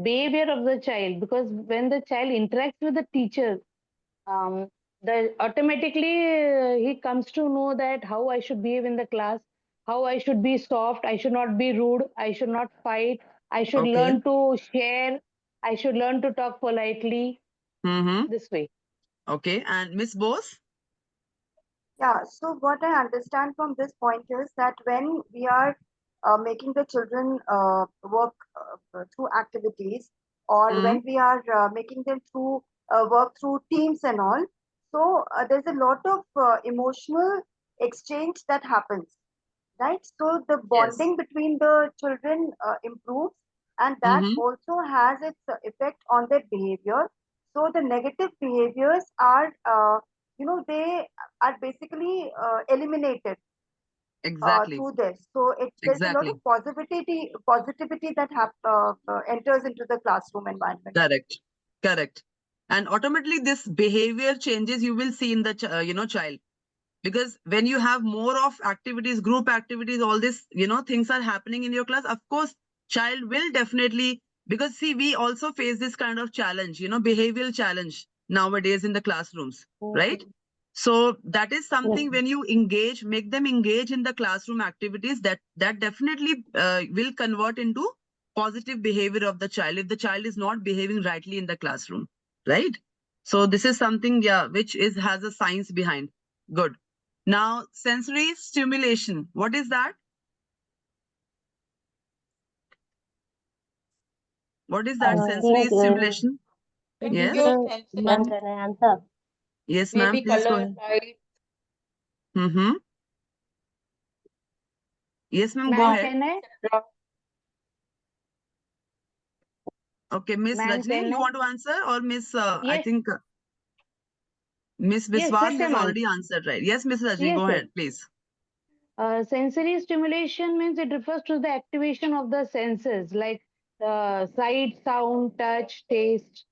Speaker 5: Behavior of the child, because when the child interacts with the teacher, automatically he comes to know that how I should behave in the class, how I should be soft, I should not be rude, I should not fight, I should
Speaker 2: Okay.
Speaker 5: learn to share. I should learn to talk politely. This way.
Speaker 2: Okay. And Miss Bose?
Speaker 9: Yeah, so what I understand from this point is that when we are making the children work through activities, or when we are making them through work through teams and all, so there's a lot of emotional exchange that happens, right? So the bonding between the children improves, and that also has its effect on their behavior. So the negative behaviors are, they are basically eliminated
Speaker 2: Exactly.
Speaker 9: through this. So there's a lot
Speaker 2: Exactly.
Speaker 9: of positivity that enters into the classroom environment.
Speaker 2: Correct. Correct. And automatically this behavior changes you will see in the child. Because when you have more of activities, group activities, all this, things are happening in your class, of course, child will definitely, because see, we also face this kind of challenge, behavioral challenge nowadays in the classrooms, right? So that is something when you engage, make them engage in the classroom activities, that definitely will convert into positive behavior of the child if the child is not behaving rightly in the classroom, right? So this is something, which has a science behind. Good. Now, sensory stimulation. What is that? What is that sensory stimulation? Yes.
Speaker 11: Ma'am, can I answer?
Speaker 2: Yes, ma'am.
Speaker 6: Maybe
Speaker 2: Please go
Speaker 6: color,
Speaker 2: ahead.
Speaker 6: light,
Speaker 2: Yes, ma'am. Go
Speaker 5: Ma'am,
Speaker 2: ahead.
Speaker 5: can I?
Speaker 2: Okay, Miss
Speaker 5: Ma'am,
Speaker 2: Rajni,
Speaker 5: can
Speaker 2: you
Speaker 5: I?
Speaker 2: want to answer, or Miss? I
Speaker 5: Yes.
Speaker 2: think Miss
Speaker 5: Yes,
Speaker 2: Biswas
Speaker 5: let
Speaker 2: has
Speaker 5: them answer.
Speaker 2: already answered, right? Yes, Miss Rajni,
Speaker 5: Yes,
Speaker 2: go
Speaker 5: yes.
Speaker 2: ahead, please.
Speaker 5: Sensory stimulation means it refers to the activation of the senses like sight, sound, touch, taste,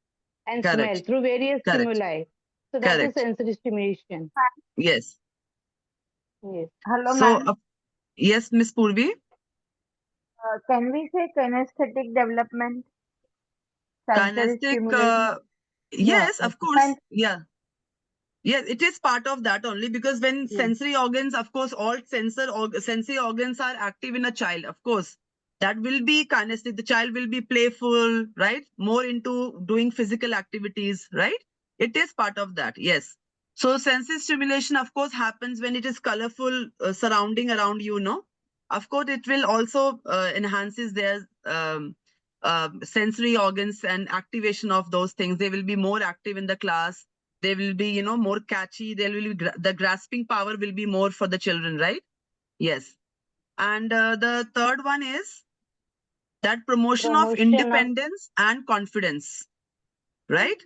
Speaker 5: and smell
Speaker 2: Correct.
Speaker 5: through various
Speaker 2: Correct.
Speaker 5: stimuli. So that is
Speaker 2: Correct.
Speaker 5: sensory stimulation.
Speaker 2: Yes.
Speaker 5: Yes.
Speaker 3: Hello,
Speaker 2: So,
Speaker 3: ma'am.
Speaker 2: yes, Miss Purvi.
Speaker 3: Can we say kinesthetic development? Sensory
Speaker 2: Kinesthetic.
Speaker 3: stimulation?
Speaker 2: Yes, of course.
Speaker 3: Sen-
Speaker 2: Yeah. Yes, it is part of that only, because when sensory organs, of course, all sensory organs are active in a child, of course, that will be kinesthetic. The child will be playful, right? More into doing physical activities, right? It is part of that, yes. So sensory stimulation, of course, happens when it is colorful surrounding around you, no? Of course, it will also enhances their sensory organs and activation of those things. They will be more active in the class. They will be, more catchy. There will be the grasping power will be more for the children, right? Yes. And the third one is that promotion of independence and confidence, right?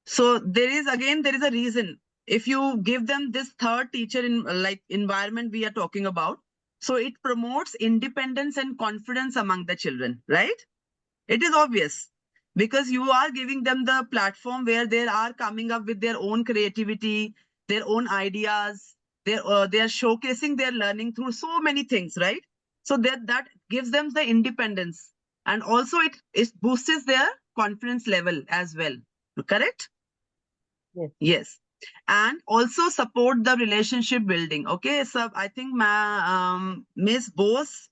Speaker 2: So there is a reason. If you give them this third teacher in like environment we are talking about, so it promotes independence and confidence among the children, right? It is obvious, because you are giving them the platform where they are coming up with their own creativity, their own ideas. They are showcasing their learning through so many things, right? So that gives them the independence, and also it boosts their confidence level as well. Correct?
Speaker 5: Yes.
Speaker 2: Yes. And also support the relationship building. Okay, so I think Miss Bose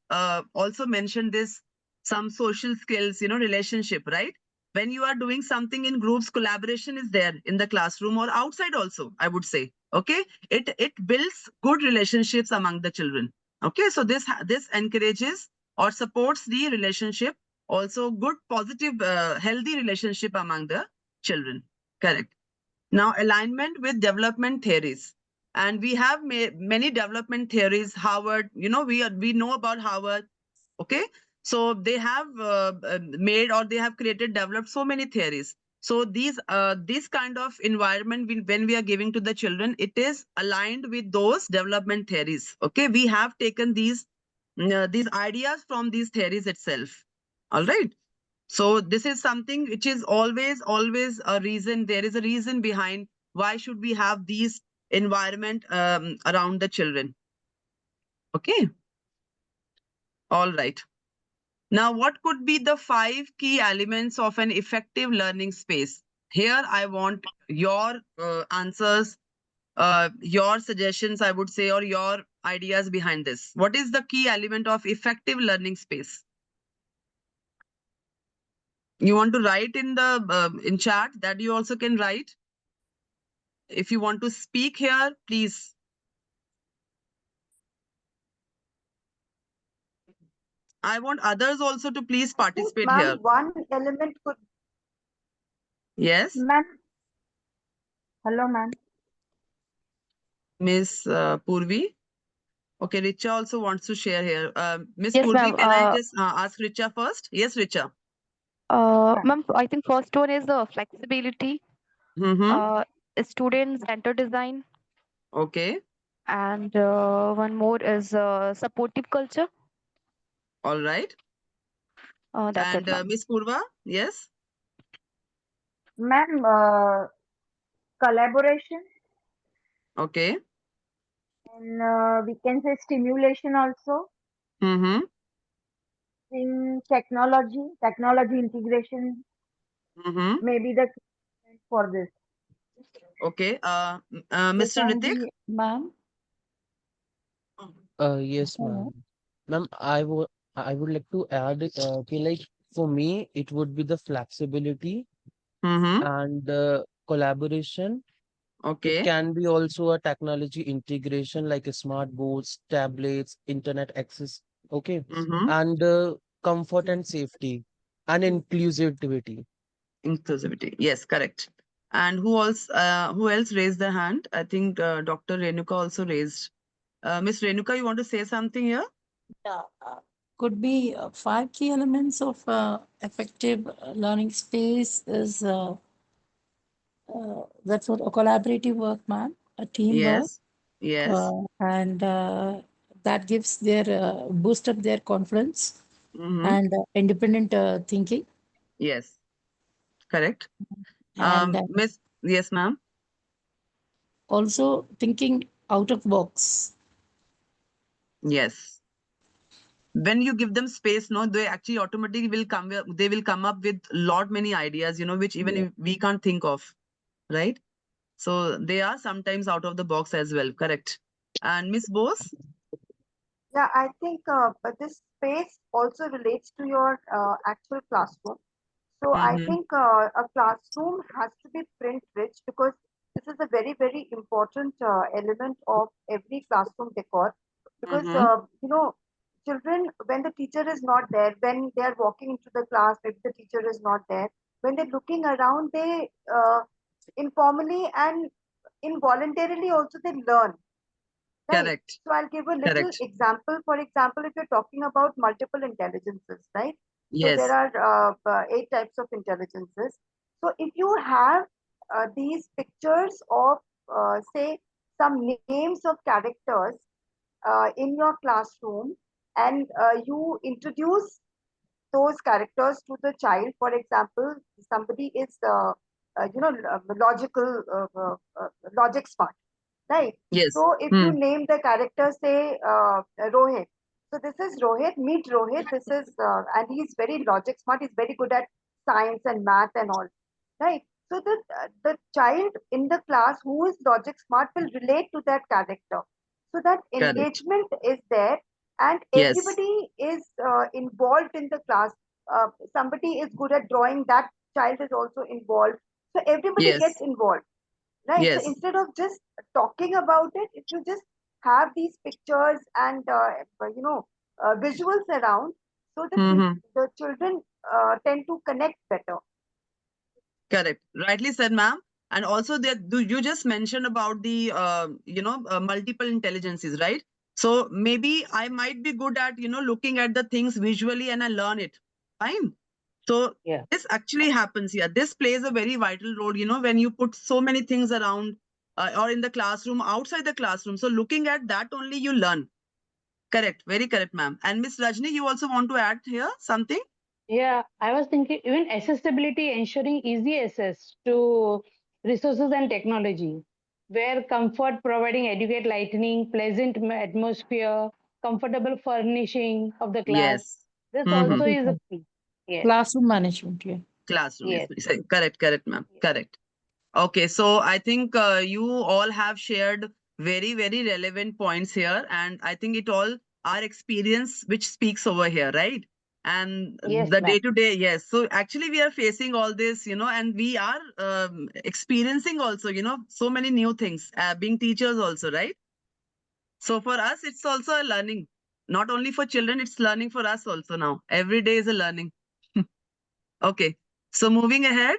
Speaker 2: also mentioned this, some social skills, relationship, right? When you are doing something in groups, collaboration is there in the classroom or outside also, I would say. Okay, it builds good relationships among the children. Okay, so this encourages or supports the relationship, also good, positive, healthy relationship among the children. Correct. Now, alignment with development theories. And we have many development theories. Harvard, we know about Harvard. Okay. So they have made, or they have developed so many theories. So this kind of environment, when we are giving to the children, it is aligned with those development theories. Okay. We have taken these ideas from these theories itself. All right. So this is something which is always a reason. There is a reason behind why should we have these environment around the children. Okay. All right. Now, what could be the 5 key elements of an effective learning space? Here, I want your answers, your suggestions, I would say, or your ideas behind this. What is the key element of effective learning space? You want to write in the in chat, that you also can write. If you want to speak here, please. I want others also to please participate here.
Speaker 9: One element could.
Speaker 2: Yes,
Speaker 3: Ma'am. Hello, ma'am.
Speaker 2: Miss Purvi. Okay, Richa also wants to share here. Miss
Speaker 12: Yes,
Speaker 2: Purvi,
Speaker 12: ma'am.
Speaker 2: can I just ask Richa first? Yes, Richa.
Speaker 12: Ma'am, I think first one is the flexibility, student center design,
Speaker 2: Okay.
Speaker 12: and one more is supportive culture.
Speaker 2: All right.
Speaker 12: That's it,
Speaker 2: And
Speaker 12: ma'am.
Speaker 2: Miss Purva, yes.
Speaker 3: Ma'am, collaboration,
Speaker 2: Okay.
Speaker 3: and we can say stimulation also. In technology integration, maybe the for this.
Speaker 2: Okay.
Speaker 10: They
Speaker 2: Mr.
Speaker 10: can
Speaker 2: Ritik.
Speaker 10: be, ma'am.
Speaker 7: Yes, ma'am. Ma'am, I would like to add, like for me, it would be the flexibility and collaboration.
Speaker 2: Okay.
Speaker 7: It can be also a technology integration like a smart boards, tablets, internet access. Okay. And comfort and safety and inclusivity.
Speaker 2: Inclusivity. Yes, correct. And who else raised their hand? I think Dr. Renuka also raised. Miss Renuka, you want to say something here?
Speaker 10: Yeah, could be 5 key elements of effective learning space is that's what a collaborative work, ma'am, a teamwork,
Speaker 2: Yes.
Speaker 10: and that gives their boost up their confidence and independent thinking.
Speaker 2: Yes. Correct.
Speaker 10: And
Speaker 2: Miss, yes, ma'am.
Speaker 10: also thinking out of box.
Speaker 2: Yes. When you give them space, no, they actually automatically will come. They will come up with many ideas, which even we can't think of, right? So they are sometimes out of the box as well. Correct. And Miss Bose.
Speaker 9: Yeah, I think but this space also relates to your actual classroom. So I think a classroom has to be print rich because this is a very, very important element of every classroom decor. Because, children, when the teacher is not there, when they are walking into the class, maybe the teacher is not there, when they're looking around, they informally and involuntarily also they learn. Right.
Speaker 2: Correct.
Speaker 9: So I'll give a little
Speaker 2: Correct.
Speaker 9: example. For example, if you're talking about multiple intelligences, right? So
Speaker 2: Yes.
Speaker 9: there are 8 types of intelligences. So if you have these pictures of, say, some names of characters in your classroom, and you introduce those characters to the child. For example, somebody is, logic smart, right?
Speaker 2: Yes.
Speaker 9: So if you name the character, say Rohit. So this is Rohit. Meet Rohit. This is and he's very logic smart. He's very good at science and math and all, right? So the child in the class who is logic smart will relate to that character. So that
Speaker 2: Correct.
Speaker 9: engagement is there, and
Speaker 2: Yes.
Speaker 9: everybody is involved in the class. Somebody is good at drawing. That child is also involved. So everybody
Speaker 2: Yes.
Speaker 9: gets involved. Right. So
Speaker 2: Yes.
Speaker 9: instead of just talking about it, if you just have these pictures and visuals around, so that the children tend to connect better.
Speaker 2: Correct. Rightly said, ma'am. And also that you just mentioned about the multiple intelligences, right? So maybe I might be good at looking at the things visually and I learn it. Fine. So this actually happens here. This plays a very vital role, when you put so many things around or in the classroom, outside the classroom. So looking at that only you learn. Correct. Very correct, ma'am. And Miss Rajni, you also want to add here something?
Speaker 5: Yeah, I was thinking even accessibility, ensuring easy access to resources and technology, where comfort providing adequate lighting, pleasant atmosphere, comfortable furnishing of the class.
Speaker 2: Yes.
Speaker 5: This also is a key. Yes.
Speaker 10: Classroom management, yeah.
Speaker 2: Classroom.
Speaker 5: Yes.
Speaker 2: Yes. Correct, ma'am. Correct. Okay, so I think you all have shared very, very relevant points here. And I think it all our experience which speaks over here, right? And
Speaker 11: Yes,
Speaker 2: the
Speaker 11: ma'am.
Speaker 2: day-to-day, yes. So actually we are facing all this, and we are experiencing also, so many new things, being teachers also, right? So for us, it's also a learning. Not only for children, it's learning for us also now. Every day is a learning. Okay. So moving ahead,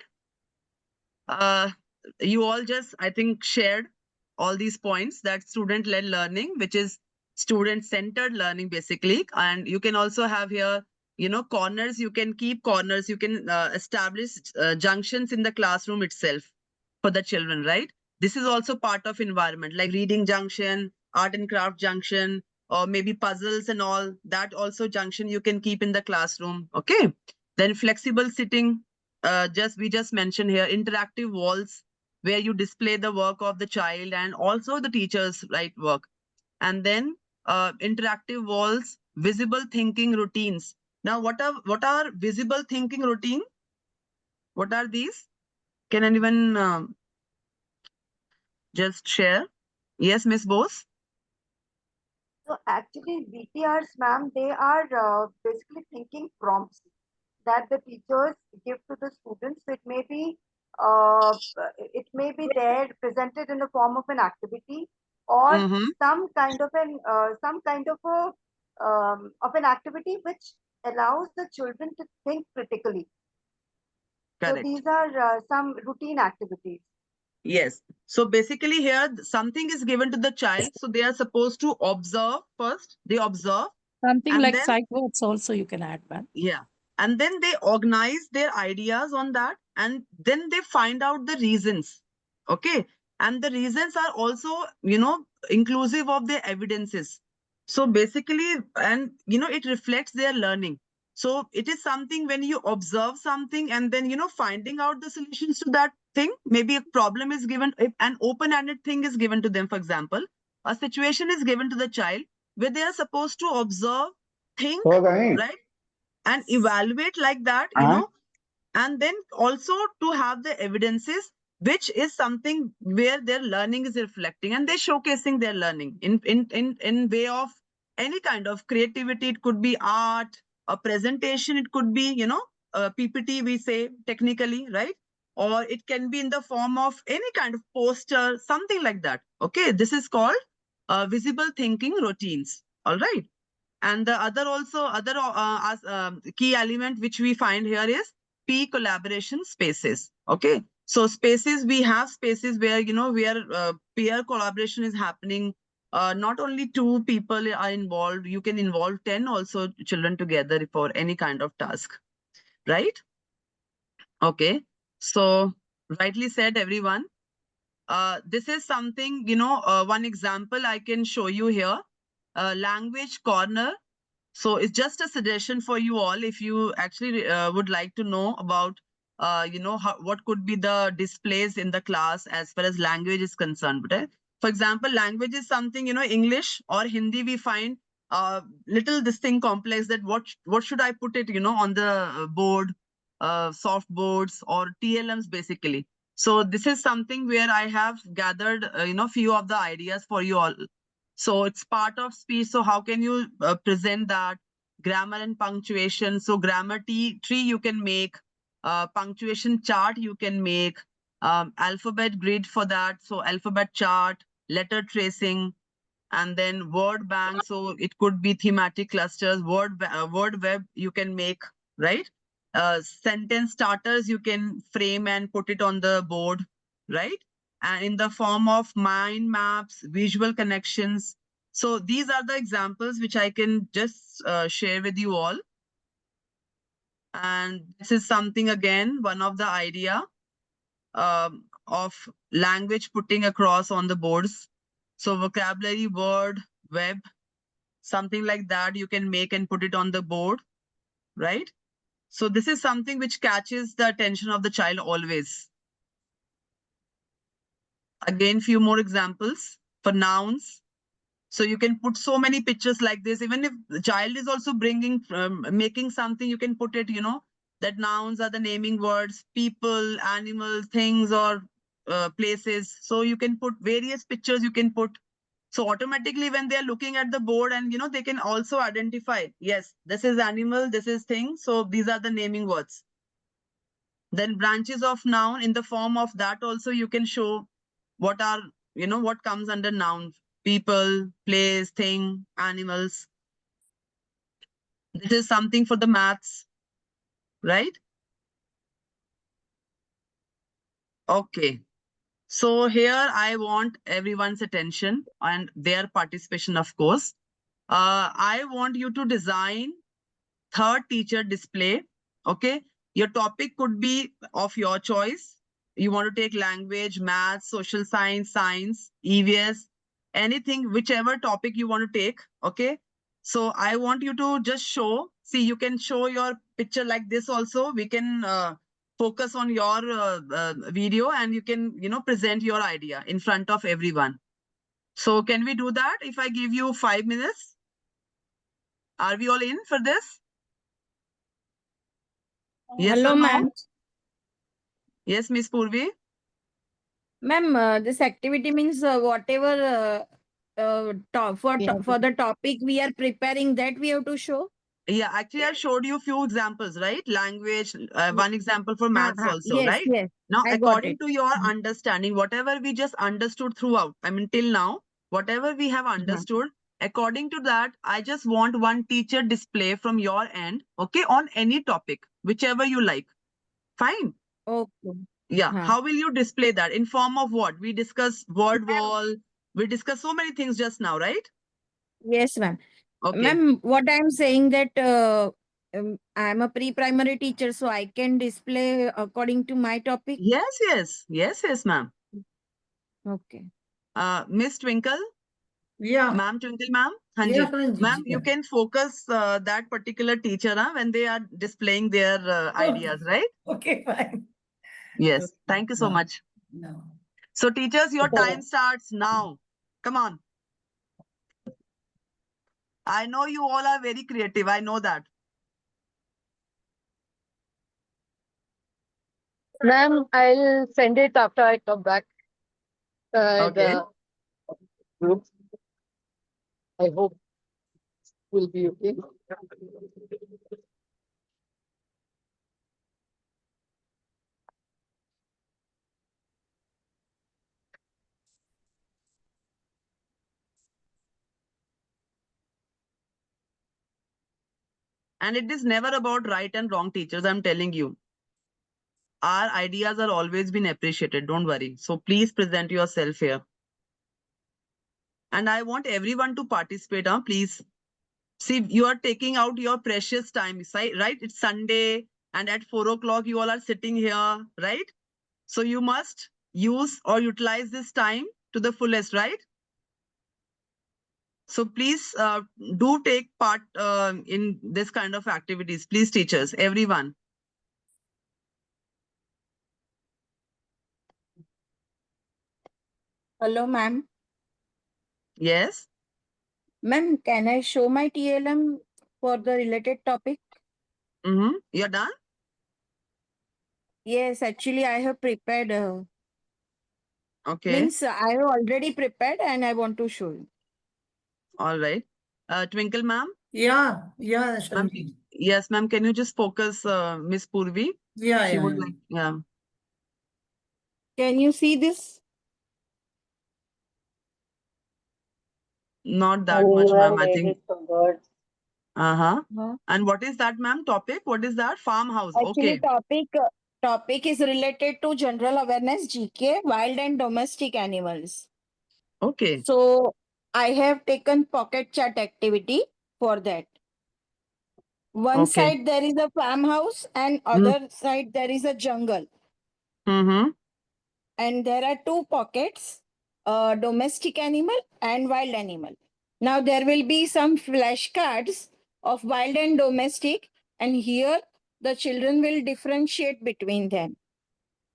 Speaker 2: you all just, I think, shared all these points, that student-led learning, which is student-centered learning, basically. And you can also have here, corners. You can keep corners. You can establish junctions in the classroom itself for the children, right? This is also part of environment, like reading junction, art and craft junction, or maybe puzzles and all. That also junction you can keep in the classroom. Okay. Then flexible sitting. We just mentioned here, interactive walls, where you display the work of the child and also the teacher's work. And then interactive walls, visible thinking routines. Now, what are visible thinking routine? What are these? Can anyone just share? Yes, Miss Bose.
Speaker 9: So actually, VTRs, ma'am, they are basically thinking prompts that the teachers give to the students. So uh, it may be there presented in the form of an activity, or
Speaker 2: Mm-hmm.
Speaker 9: some kind of an activity which allows the children to think critically. So
Speaker 2: Correct.
Speaker 9: these are some routine activities.
Speaker 2: Yes. So basically here, something is given to the child. So they are supposed to observe first. They observe.
Speaker 10: Something
Speaker 2: And
Speaker 10: like
Speaker 2: then,
Speaker 10: psych words also you can add, man.
Speaker 2: yeah. And then they organize their ideas on that. And then they find out the reasons. Okay. And the reasons are also, inclusive of their evidences. So basically, and, it reflects their learning. So it is something when you observe something and then, finding out the solutions to that thing. Maybe a problem is given, if an open-ended thing is given to them, for example, a situation is given to the child where they are supposed to observe, think, right? And evaluate like that, and then also to have the evidences, which is something where their learning is reflecting and they're showcasing their learning in way of any kind of creativity. It could be art, a presentation, it could be, a PPT, we say technically, right? Or it can be in the form of any kind of poster, something like that. Okay, this is called visible thinking routines. All right. And the other key element which we find here is P collaboration spaces. Okay. So spaces, we have spaces where, where peer collaboration is happening. Not only 2 people are involved, you can involve 10 also children together for any kind of task. Right? Okay. So rightly said, everyone. This is something, one example I can show you here. Language corner. So it's just a suggestion for you all if you actually would like to know about, what could be the displays in the class as far as language is concerned. Right? For example, language is something, English or Hindi, we find little this thing complex, that what should I put it, on the board, soft boards or TLMs basically. So this is something where I have gathered, few of the ideas for you all. So it's part of speech. So how can you present that? Grammar and punctuation. So grammar tree you can make, punctuation chart you can make, alphabet grid for that. So alphabet chart, letter tracing, and then word bank. So it could be thematic clusters, word web you can make, right? Sentence starters you can frame and put it on the board, right? And in the form of mind maps, visual connections. So these are the examples which I can just share with you all. And this is something, again, one of the idea of language putting across on the boards. So vocabulary, word, web, something like that you can make and put it on the board, right? So this is something which catches the attention of the child always. Again, few more examples for nouns. So you can put so many pictures like this. Even if the child is also making something, you can put it, that nouns are the naming words, people, animals, things, or places. So you can put various pictures you can put. So automatically when they are looking at the board and, they can also identify, yes, this is animal, this is thing. So these are the naming words. Then branches of noun in the form of that also you can show what are, what comes under noun. People, place, thing, animals. This is something for the maths, right? Okay. So here I want everyone's attention and their participation, of course. I want you to design third teacher display. Okay. Your topic could be of your choice. You want to take language, maths, social science, science, EVS, anything, whichever topic you want to take. Okay. So I want you to just show. See, you can show your picture like this also. We can focus on your video and you can, present your idea in front of everyone. So can we do that if I give you 5 minutes? Are we all in for this? Yes.
Speaker 13: Hello, ma'am.
Speaker 2: Yes, Miss Purvi.
Speaker 13: Ma'am, this activity means whatever for the topic we are preparing, that we have to show.
Speaker 2: Yeah, actually I showed you a few examples, right? Language, one example for maths also,
Speaker 13: yes,
Speaker 2: right?
Speaker 13: Yes.
Speaker 2: Now,
Speaker 13: I
Speaker 2: according to your understanding, whatever we just understood throughout, I mean, till now, whatever we have understood, according to that, I just want one teacher display from your end, okay, on any topic, whichever you like. Fine.
Speaker 13: Okay.
Speaker 2: Yeah. How will you display that? In form of what? We discussed word wall. We discussed so many things just now, right?
Speaker 13: Yes, ma'am.
Speaker 2: Okay.
Speaker 13: Ma'am, what I'm saying that I'm a pre-primary teacher, so I can display according to my topic.
Speaker 2: Yes, ma'am.
Speaker 13: Okay.
Speaker 2: Miss Twinkle?
Speaker 1: Yeah.
Speaker 2: Ma'am, Twinkle, ma'am?
Speaker 1: Yeah,
Speaker 2: Ma'am, you can focus that particular teacher when they are displaying their ideas, right?
Speaker 1: Okay, fine.
Speaker 2: Yes.
Speaker 1: Okay.
Speaker 2: Thank you so much.
Speaker 1: No.
Speaker 2: So teachers, your time starts now. Come on. I know you all are very creative. I know that.
Speaker 4: Ma'am, I'll send it after I come back.
Speaker 2: Okay.
Speaker 4: The group. I hope will be okay.
Speaker 2: And it is never about right and wrong, teachers. I'm telling you. Our ideas are always been appreciated. Don't worry. So please present yourself here. And I want everyone to participate, please. See, you are taking out your precious time, right? It's Sunday and at 4 o'clock you all are sitting here, right? So you must use or utilize this time to the fullest, right? So please do take part in this kind of activities. Please, teachers, everyone.
Speaker 13: Hello, ma'am.
Speaker 2: Yes.
Speaker 13: Ma'am, can I show my TLM for the related topic?
Speaker 2: You're done?
Speaker 13: Yes, actually, I have prepared.
Speaker 2: Okay.
Speaker 13: Means I have already prepared and I want to show you.
Speaker 2: All right. Twinkle, ma'am?
Speaker 1: Yeah.
Speaker 2: Ma'am, yes, ma'am. Can you just focus Miss Purvi?
Speaker 1: Yeah,
Speaker 2: She
Speaker 1: yeah,
Speaker 2: would
Speaker 1: yeah.
Speaker 2: like, yeah.
Speaker 13: Can you see this?
Speaker 2: Not that much, ma'am. I
Speaker 11: made
Speaker 2: think.
Speaker 11: it for birds.
Speaker 2: And what is that, ma'am? Topic? What is that? Farmhouse.
Speaker 13: Actually,
Speaker 2: Okay.
Speaker 13: topic is related to general awareness, GK, wild and domestic animals.
Speaker 2: Okay.
Speaker 13: So I have taken pocket chat activity for that. One side there is a farmhouse and other side there is a jungle. And there are two pockets, domestic animal and wild animal. Now there will be some flashcards of wild and domestic, and here the children will differentiate between them.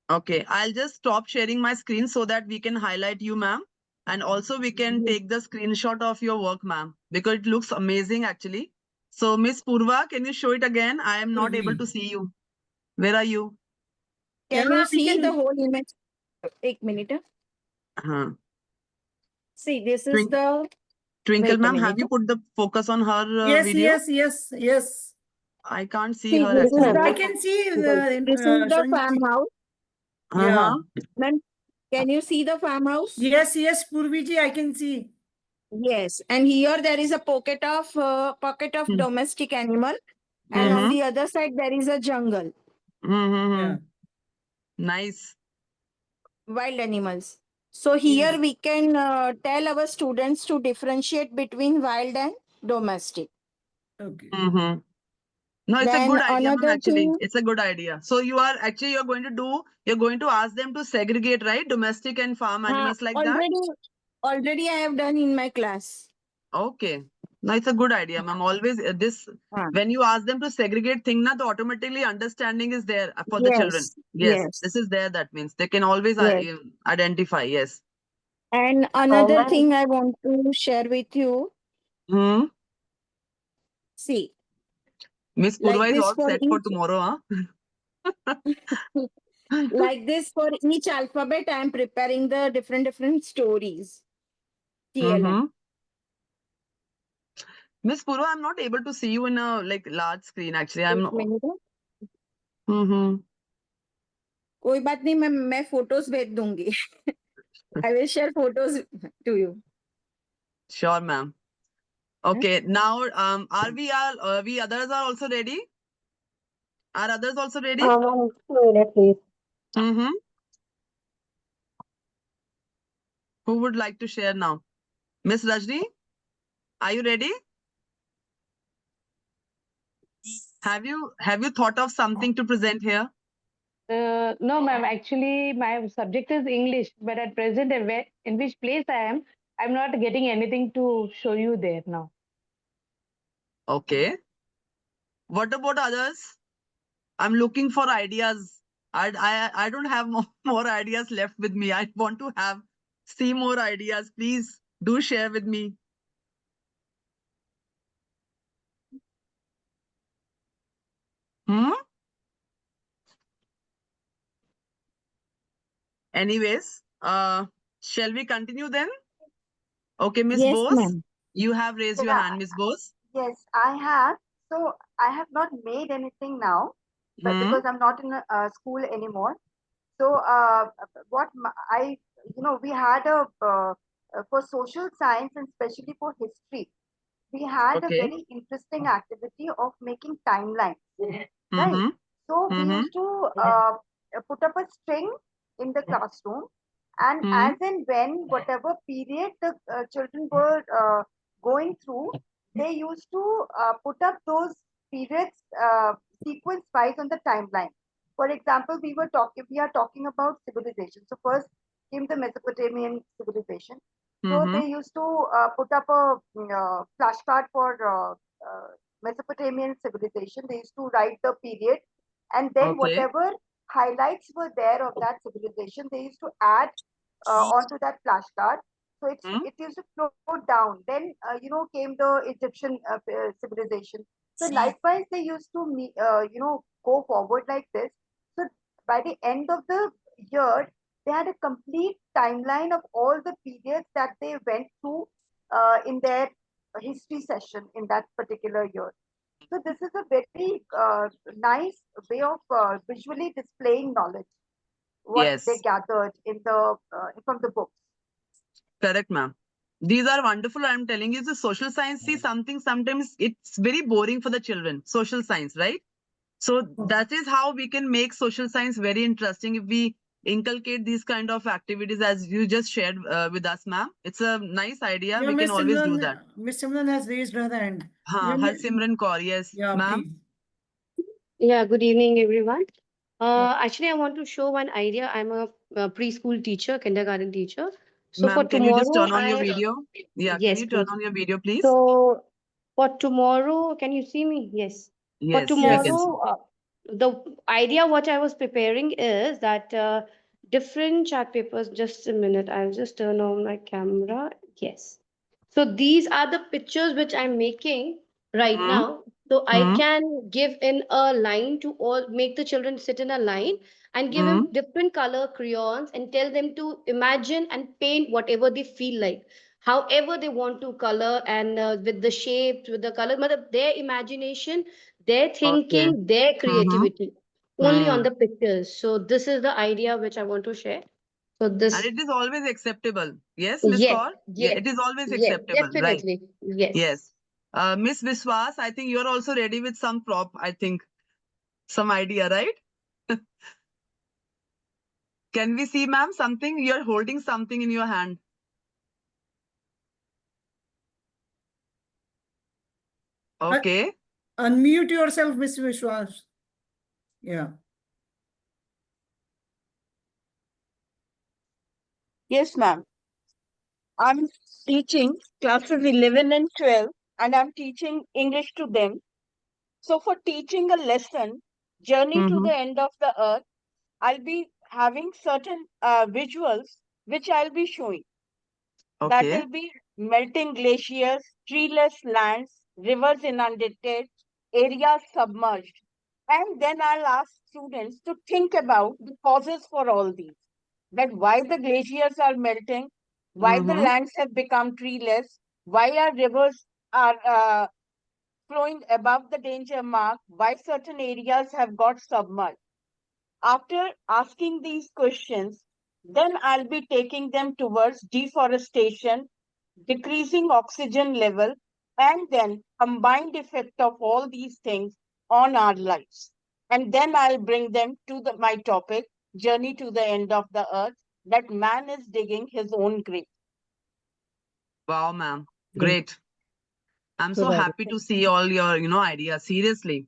Speaker 2: Okay. I'll just stop sharing my screen so that we can highlight you, ma'am. And also we can take the screenshot of your work, ma'am, because it looks amazing actually. So Miss Purva, can you show it again? I am not able to see you. Where are you?
Speaker 13: Can you see the whole image? 1 minute. See, this is
Speaker 2: Twink-
Speaker 13: the.
Speaker 2: Twinkle
Speaker 13: Wait a
Speaker 2: ma'am, have
Speaker 13: minute.
Speaker 2: you put the focus on her
Speaker 1: Yes,
Speaker 2: video?
Speaker 1: yes.
Speaker 2: I can't see
Speaker 13: See,
Speaker 2: her
Speaker 13: this is
Speaker 2: actually.
Speaker 1: I
Speaker 13: the.
Speaker 1: can see
Speaker 13: This is the
Speaker 1: Shanti.
Speaker 13: farmhouse.
Speaker 1: Yeah.
Speaker 13: Ma'am, can you see the farmhouse?
Speaker 1: Yes, Purviji, I can see.
Speaker 13: Yes, and here there is a pocket of domestic animal, and on the other side there is a jungle,
Speaker 1: Yeah.
Speaker 2: Nice.
Speaker 13: wild animals. So here we can tell our students to differentiate between wild and domestic.
Speaker 1: Okay.
Speaker 2: No, it's a
Speaker 13: Then
Speaker 2: good idea, ma'am,
Speaker 13: another
Speaker 2: actually.
Speaker 13: thing.
Speaker 2: It's a good idea. So you're going to ask them to segregate, right? Domestic and farm animals like that?
Speaker 13: Already I have done in my class.
Speaker 2: Okay. No, it's a good idea, ma'am. Always when you ask them to segregate thing, na, the automatically understanding is there for the children. Yes, this is there. That means they can always
Speaker 13: Yes.
Speaker 2: identify. Yes.
Speaker 13: And another
Speaker 11: ma'am.
Speaker 13: thing I want to share with you. See,
Speaker 2: Miss
Speaker 13: like
Speaker 2: Purva is
Speaker 13: this
Speaker 2: all
Speaker 13: for
Speaker 2: set for
Speaker 13: each,
Speaker 2: tomorrow, huh?
Speaker 13: like this for each alphabet, I am preparing the different stories. TLM.
Speaker 2: Miss Purva, I'm not able to see you in a large screen. Actually, I'm.
Speaker 13: कोई बात नहीं, मैं photos भेज दूंगी. I will share photos to you.
Speaker 2: Sure, ma'am. Okay, now are we others are also ready? Are others also ready?
Speaker 11: Ma'am, 2 minutes, please.
Speaker 2: Who would like to share now? Miss Rajni, are you ready? Have you thought of something to present here?
Speaker 5: No, ma'am. Actually, my subject is English, but at present, in which place I am, I'm not getting anything to show you there now.
Speaker 2: Okay. What about others? I'm looking for ideas. I don't have more ideas left with me. I want to see more ideas. Please do share with me. Anyways, shall we continue then? Okay, Miss Bose, you have raised your hand, Miss Bose.
Speaker 9: Yes, I have. So I have not made anything now, but because I'm not in a school anymore. So we had for social science and especially for history, we had a very interesting activity of making timelines, right? So we used to put up a string in the classroom, and as and when whatever period the children were going through, they used to put up those periods sequence wise on the timeline. For example, we are talking about civilization. So first came the Mesopotamian civilization. So they used to put up a flashcard for Mesopotamian civilization. They used to write the period, and then whatever highlights were there of that civilization, they used to add onto that flashcard. So it used to flow down. Then came the Egyptian civilization. So likewise, they used to go forward like this. So by the end of the year, they had a complete timeline of all the periods that they went through in their history session in that particular year. So this is a very nice way of visually displaying knowledge, what they gathered from the books.
Speaker 2: Correct, ma'am. These are wonderful. I'm telling you, the social science, see sometimes it's very boring for the children, social science, right? So that is how we can make social science very interesting if we inculcate these kind of activities as you just shared with us, ma'am. It's a nice idea. We can always do that.
Speaker 1: Miss Simran has raised her hand.
Speaker 2: Harsimran Kaur, yes, ma'am.
Speaker 14: Yeah, good evening, everyone. Actually, I want to show one idea. I'm a preschool teacher, kindergarten teacher. So for
Speaker 2: Can you just
Speaker 14: tomorrow,
Speaker 2: turn on your video? Yeah,
Speaker 14: yes,
Speaker 2: can you turn
Speaker 14: please.
Speaker 2: on your video, please?
Speaker 14: So for tomorrow, can you see me? Yes.
Speaker 2: Yes,
Speaker 14: For tomorrow, the idea what I was preparing is that different chart papers. Just a minute, I'll just turn on my camera. Yes. So these are the pictures which I'm making right now. So I can give in a line to all, make the children sit in a line and give them different color crayons and tell them to imagine and paint whatever they feel like. however they want to color, and with the shapes, with the color, their imagination, their
Speaker 2: Okay.
Speaker 14: thinking, their creativity, only on
Speaker 2: Hmm.
Speaker 14: the pictures. So this is the idea which I want to share. So
Speaker 2: And
Speaker 14: this,
Speaker 2: it is always acceptable. Yes, Miss
Speaker 14: yes,
Speaker 2: Kaur? Yeah,
Speaker 14: yes,
Speaker 2: it is always
Speaker 14: yes,
Speaker 2: acceptable, right?
Speaker 14: definitely, yes.
Speaker 2: Yes. Miss Viswas, I think you're also ready with some prop, I think. Some idea, right? Can we see, ma'am, something? You're holding something in your hand. Okay.
Speaker 1: Unmute yourself, Miss Vishwas. Yeah.
Speaker 6: Yes, ma'am. I'm teaching classes 11 and 12, and I'm teaching English to them. So for teaching a lesson, Journey to the End of the Earth, I'll be having certain visuals which I'll be showing. That
Speaker 2: Okay.
Speaker 6: will be melting glaciers, treeless lands, rivers inundated, areas submerged. And then I'll ask students to think about the causes for all these. That why the glaciers are melting, why the lands have become treeless, why our rivers are flowing above the danger mark, why certain areas have got submerged. After asking these questions, then I'll be taking them towards deforestation, decreasing oxygen level, and then combined effect of all these things on our lives. And then I'll bring them to my topic, Journey to the End of the Earth, that man is digging his own grave.
Speaker 2: Wow, ma'am. Great. I'm so happy to see all your, ideas. Seriously.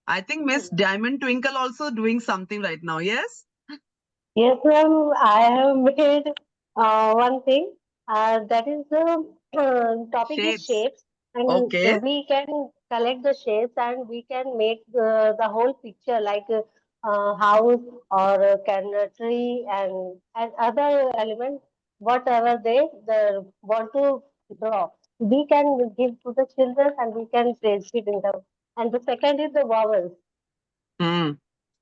Speaker 2: I think Miss Diamond Twinkle also doing something right now. Yes?
Speaker 11: Yes, ma'am. I have made one thing. That is the topic is
Speaker 2: Shapes.
Speaker 11: shapes, and
Speaker 2: Okay.
Speaker 11: we can collect the shapes and we can make the whole picture like house or a tree and other elements, whatever they want to draw. We can give to the children and we can place it in the. And the second is the vowels.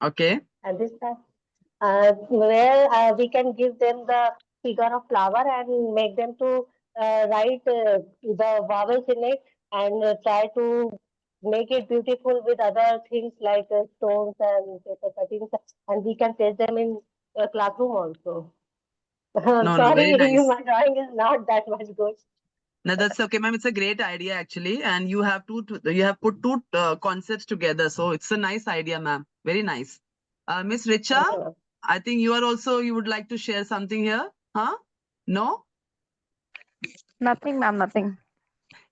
Speaker 2: Okay.
Speaker 11: And this time. Where we can give them the figure of flower and make them to write the vowels in it and try to make it beautiful with other things like stones and paper cuttings, and we can place them in a classroom also.
Speaker 2: No, very
Speaker 11: Sorry,
Speaker 2: nice.
Speaker 11: my drawing is not that much good.
Speaker 2: No, that's okay, ma'am. It's a great idea actually, and you have put two concepts together, so it's a nice idea, ma'am. Very nice. Miss Richa, I think you would like to share something here, huh? No?
Speaker 12: Nothing, ma'am, nothing.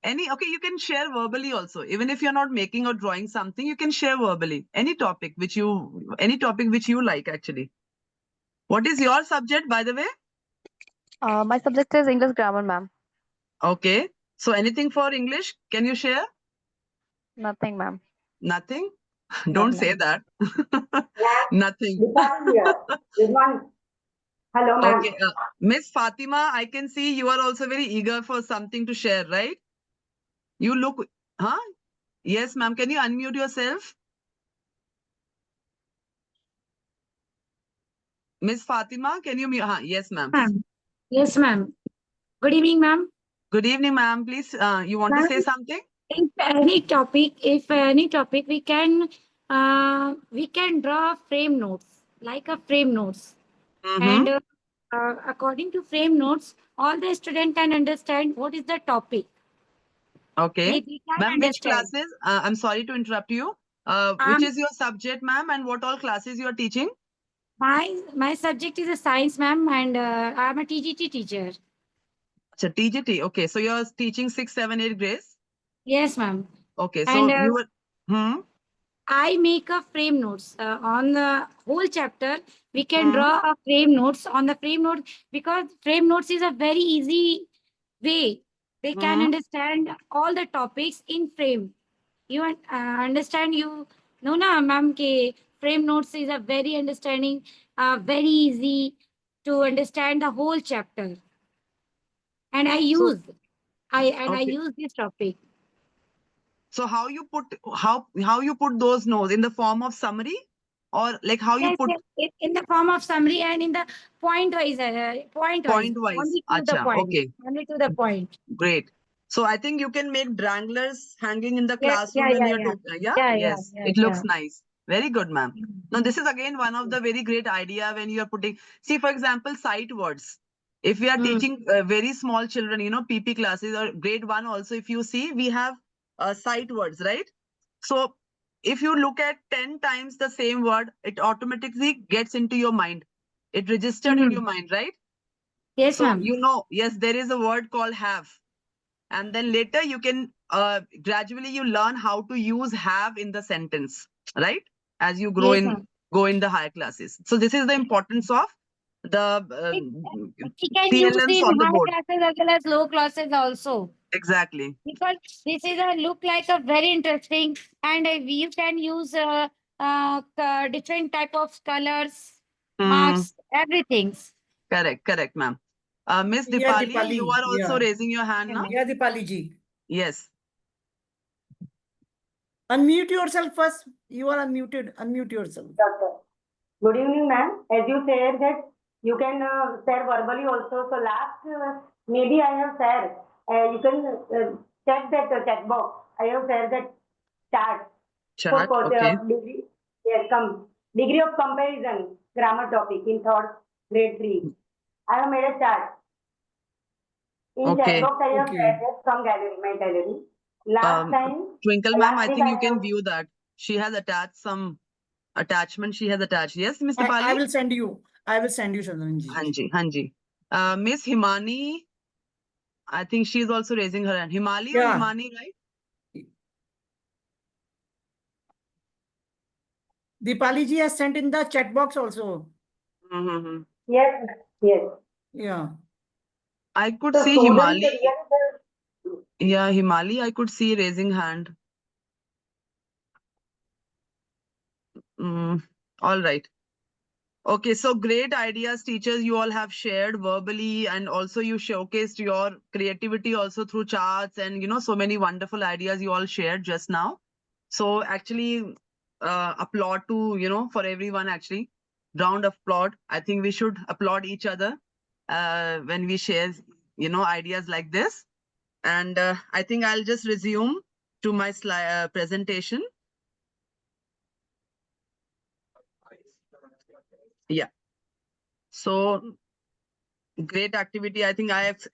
Speaker 2: Okay, you can share verbally also. Even if you're not making or drawing something, you can share verbally. Any topic which you like actually. What is your subject, by the way?
Speaker 12: My subject is English grammar, ma'am.
Speaker 2: Okay. So anything for English, can you share?
Speaker 12: Nothing, ma'am.
Speaker 2: Nothing? Don't say that. Nothing.
Speaker 15: Good morning. Hello, ma'am.
Speaker 2: Okay. Miss Fatima, I can see you are also very eager for something to share, right? You look, huh? Yes, ma'am. Can you unmute yourself? Miss Fatima, can you mute? Yes, ma'am.
Speaker 16: Yes, ma'am. Good evening, ma'am.
Speaker 2: Good evening, ma'am. Please, you want to say something?
Speaker 16: If any topic, we can draw frame notes, like a frame notes. And according to frame notes, all the student can understand what is the topic.
Speaker 2: Okay.
Speaker 16: They can
Speaker 2: Ma'am, which
Speaker 16: understand.
Speaker 2: classes? I'm sorry to interrupt you. Which is your subject, ma'am, and what all classes you are teaching?
Speaker 16: My subject is a science, ma'am, and I'm a TGT teacher.
Speaker 2: So TGT. Okay, so you're teaching 6, 7, 8 grades?
Speaker 16: Yes, ma'am.
Speaker 2: Okay, so
Speaker 16: And
Speaker 2: you were.
Speaker 16: I make a frame notes on the whole chapter. We can draw a frame notes on the frame note, because frame notes is a very easy way. They can understand all the topics in frame. You understand? You know, na, ma'am, ke frame notes is a very understanding, very easy to understand the whole chapter. And I use this topic.
Speaker 2: So how you put those notes in the form of summary? or like how you
Speaker 16: Yes,
Speaker 2: put
Speaker 16: yes, in the form of summary and in the point wise,
Speaker 2: point wise?
Speaker 16: only to the
Speaker 2: Acha,
Speaker 16: point,
Speaker 2: okay,
Speaker 16: only to the point.
Speaker 2: great. So I think you can make danglers hanging in the
Speaker 16: Yeah,
Speaker 2: classroom
Speaker 16: yeah,
Speaker 2: when
Speaker 16: yeah,
Speaker 2: you're
Speaker 16: yeah.
Speaker 2: yeah,
Speaker 16: Yeah, yeah,
Speaker 2: yes,
Speaker 16: yeah,
Speaker 2: it looks
Speaker 16: yeah.
Speaker 2: nice. Very good, ma'am. Now this is again one of the very great idea when you are putting, see for example, sight words. If we are teaching very small children, you know, PP classes or grade 1 also, if you see, we have sight words, right? So if you look at 10 times the same word, it automatically gets into your mind. It registered in your mind, right?
Speaker 16: Yes,
Speaker 2: So
Speaker 16: ma'am.
Speaker 2: you know, yes, there is a word called have. And then later you can gradually you learn how to use have in the sentence, right? As you grow
Speaker 16: Yes,
Speaker 2: in
Speaker 16: ma'am.
Speaker 2: go in the higher classes. So this is the importance of the
Speaker 16: We can use
Speaker 2: PLNs
Speaker 16: in
Speaker 2: on the
Speaker 16: high
Speaker 2: board.
Speaker 16: classes as well as low classes also.
Speaker 2: Exactly.
Speaker 16: Because this is a look like a very interesting, and you can use different type of colors, marks, everything.
Speaker 2: Correct, ma'am. Miss
Speaker 1: Yeah,
Speaker 2: Dipali, you
Speaker 1: Dipali.
Speaker 2: are also
Speaker 1: Yeah.
Speaker 2: raising your hand now?
Speaker 1: Yeah, Dipali ji.
Speaker 2: Yes.
Speaker 1: Unmute yourself first. You are unmuted. Unmute yourself.
Speaker 15: Doctor. Good evening, ma'am. As you said that you can share verbally also. So last, maybe I have shared. You can check that chat box. I have shared that chart.
Speaker 2: Chart, okay.
Speaker 15: Degree, yes, degree of comparison, grammar topic in third grade 3. I have made a chart. In chat box, I have shared that from gallery, my gallery. Last time,
Speaker 2: Twinkle ma'am, I
Speaker 15: last week
Speaker 2: think you
Speaker 15: I
Speaker 2: can
Speaker 15: have
Speaker 2: view that. She has attached some attachment she has attached. Yes, Miss
Speaker 1: I
Speaker 2: Dipali?
Speaker 1: will send you. I will send you, Chandanji.
Speaker 2: Hanji. Miss Himani, I think she is also raising her hand. Himali or
Speaker 1: Yeah.
Speaker 2: Himani, right?
Speaker 1: Dipali ji has sent in the chat box also.
Speaker 15: Yes, yes.
Speaker 1: Yeah.
Speaker 2: I could
Speaker 15: So
Speaker 2: see
Speaker 15: students
Speaker 2: Himali. Yeah, Himali, I could see raising hand. All right. Okay, so great ideas, teachers, you all have shared verbally, and also you showcased your creativity also through charts and, you know, so many wonderful ideas you all shared just now. So actually, applaud to, you know, for everyone actually. Round of applaud. I think we should applaud each other when we share, you know, ideas like this. And I think I'll just resume to my presentation. Yeah. So great activity. I think I have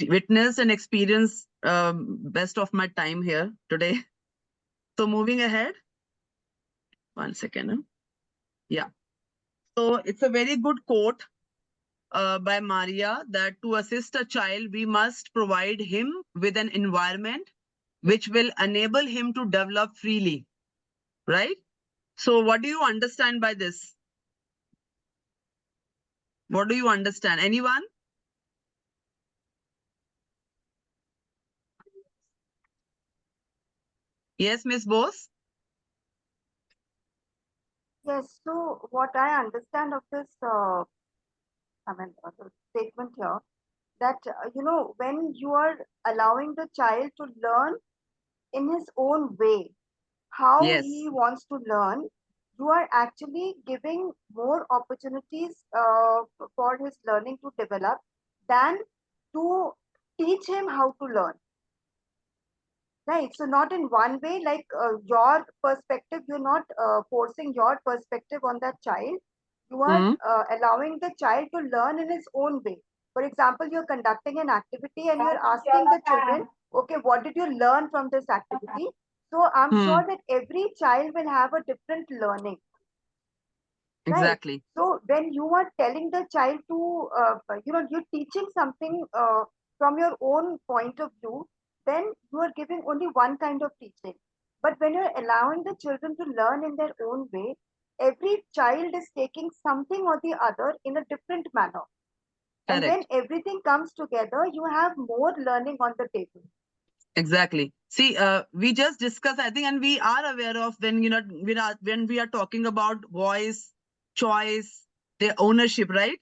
Speaker 2: witnessed and experienced best of my time here today. So moving ahead. 1 second. Yeah. So it's a very good quote by Maria that to assist a child, we must provide him with an environment which will enable him to develop freely. Right? So what do you understand by this? What do you understand? Anyone? Yes, Miss Bose?
Speaker 9: Yes, so what I understand of this, the statement here, that, when you are allowing the child to learn in his own way, how he wants to learn, you are actually giving more opportunities for his learning to develop than to teach him how to learn. Right. So not in one way, like your perspective, you're not forcing your perspective on that child. You are allowing the child to learn in his own way. For example, you're conducting an activity and you're asking the children, okay, what did you learn from this activity? So I'm sure that every child will have a different learning.
Speaker 2: Exactly.
Speaker 9: Right. So when you are telling the child to, you're teaching something from your own point of view, then you are giving only one kind of teaching. But when you're allowing the children to learn in their own way, every child is taking something or the other in a different manner. And when everything comes together, you have more learning on the table.
Speaker 2: Exactly. See, we just discussed, I think, and we are aware of when, you know, when we are talking about voice, choice, their ownership, right?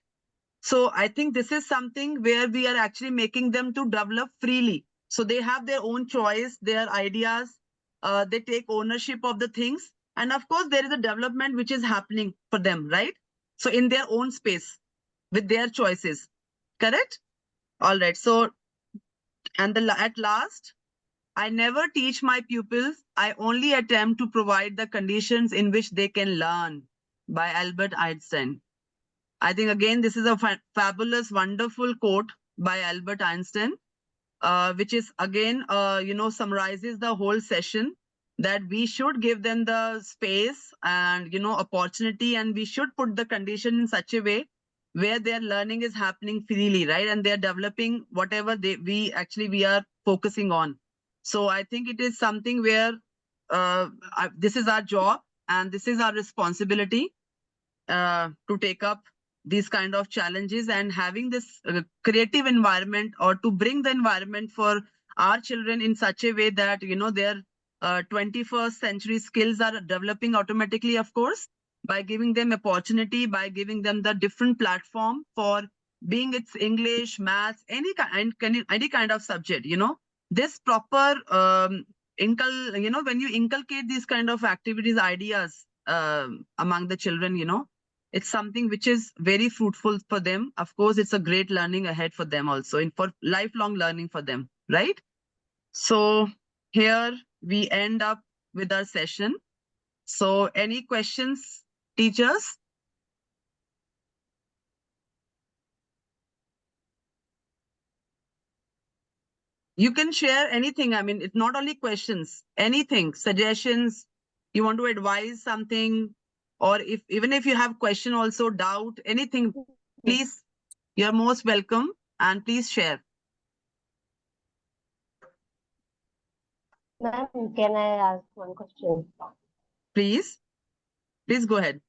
Speaker 2: So I think this is something where we are actually making them to develop freely. So they have their own choice, their ideas, they take ownership of the things. And of course, there is a development which is happening for them, right? So in their own space, with their choices, correct? All right. So, and at last, I never teach my pupils. I only attempt to provide the conditions in which they can learn, by Albert Einstein. I think, again, this is a fabulous, wonderful quote by Albert Einstein, which is, again, summarizes the whole session, that we should give them the space and, opportunity, and we should put the condition in such a way where their learning is happening freely, right? And they're developing whatever we are focusing on. So I think it is something where this is our job and this is our responsibility to take up these kind of challenges, and having this creative environment, or to bring the environment for our children in such a way that, their 21st century skills are developing automatically, of course, by giving them opportunity, by giving them the different platform for being it's English, maths, any kind of subject, this proper, when you inculcate these kind of activities, ideas among the children, it's something which is very fruitful for them. Of course, it's a great learning ahead for them also, and for lifelong learning for them, right? So here we end up with our session. So any questions, teachers? You can share anything. I mean, it's not only questions, anything, suggestions, you want to advise something, or even if you have question also, doubt, anything, please, you're most welcome, and please share.
Speaker 11: Ma'am, can I ask one question?
Speaker 2: Please go ahead.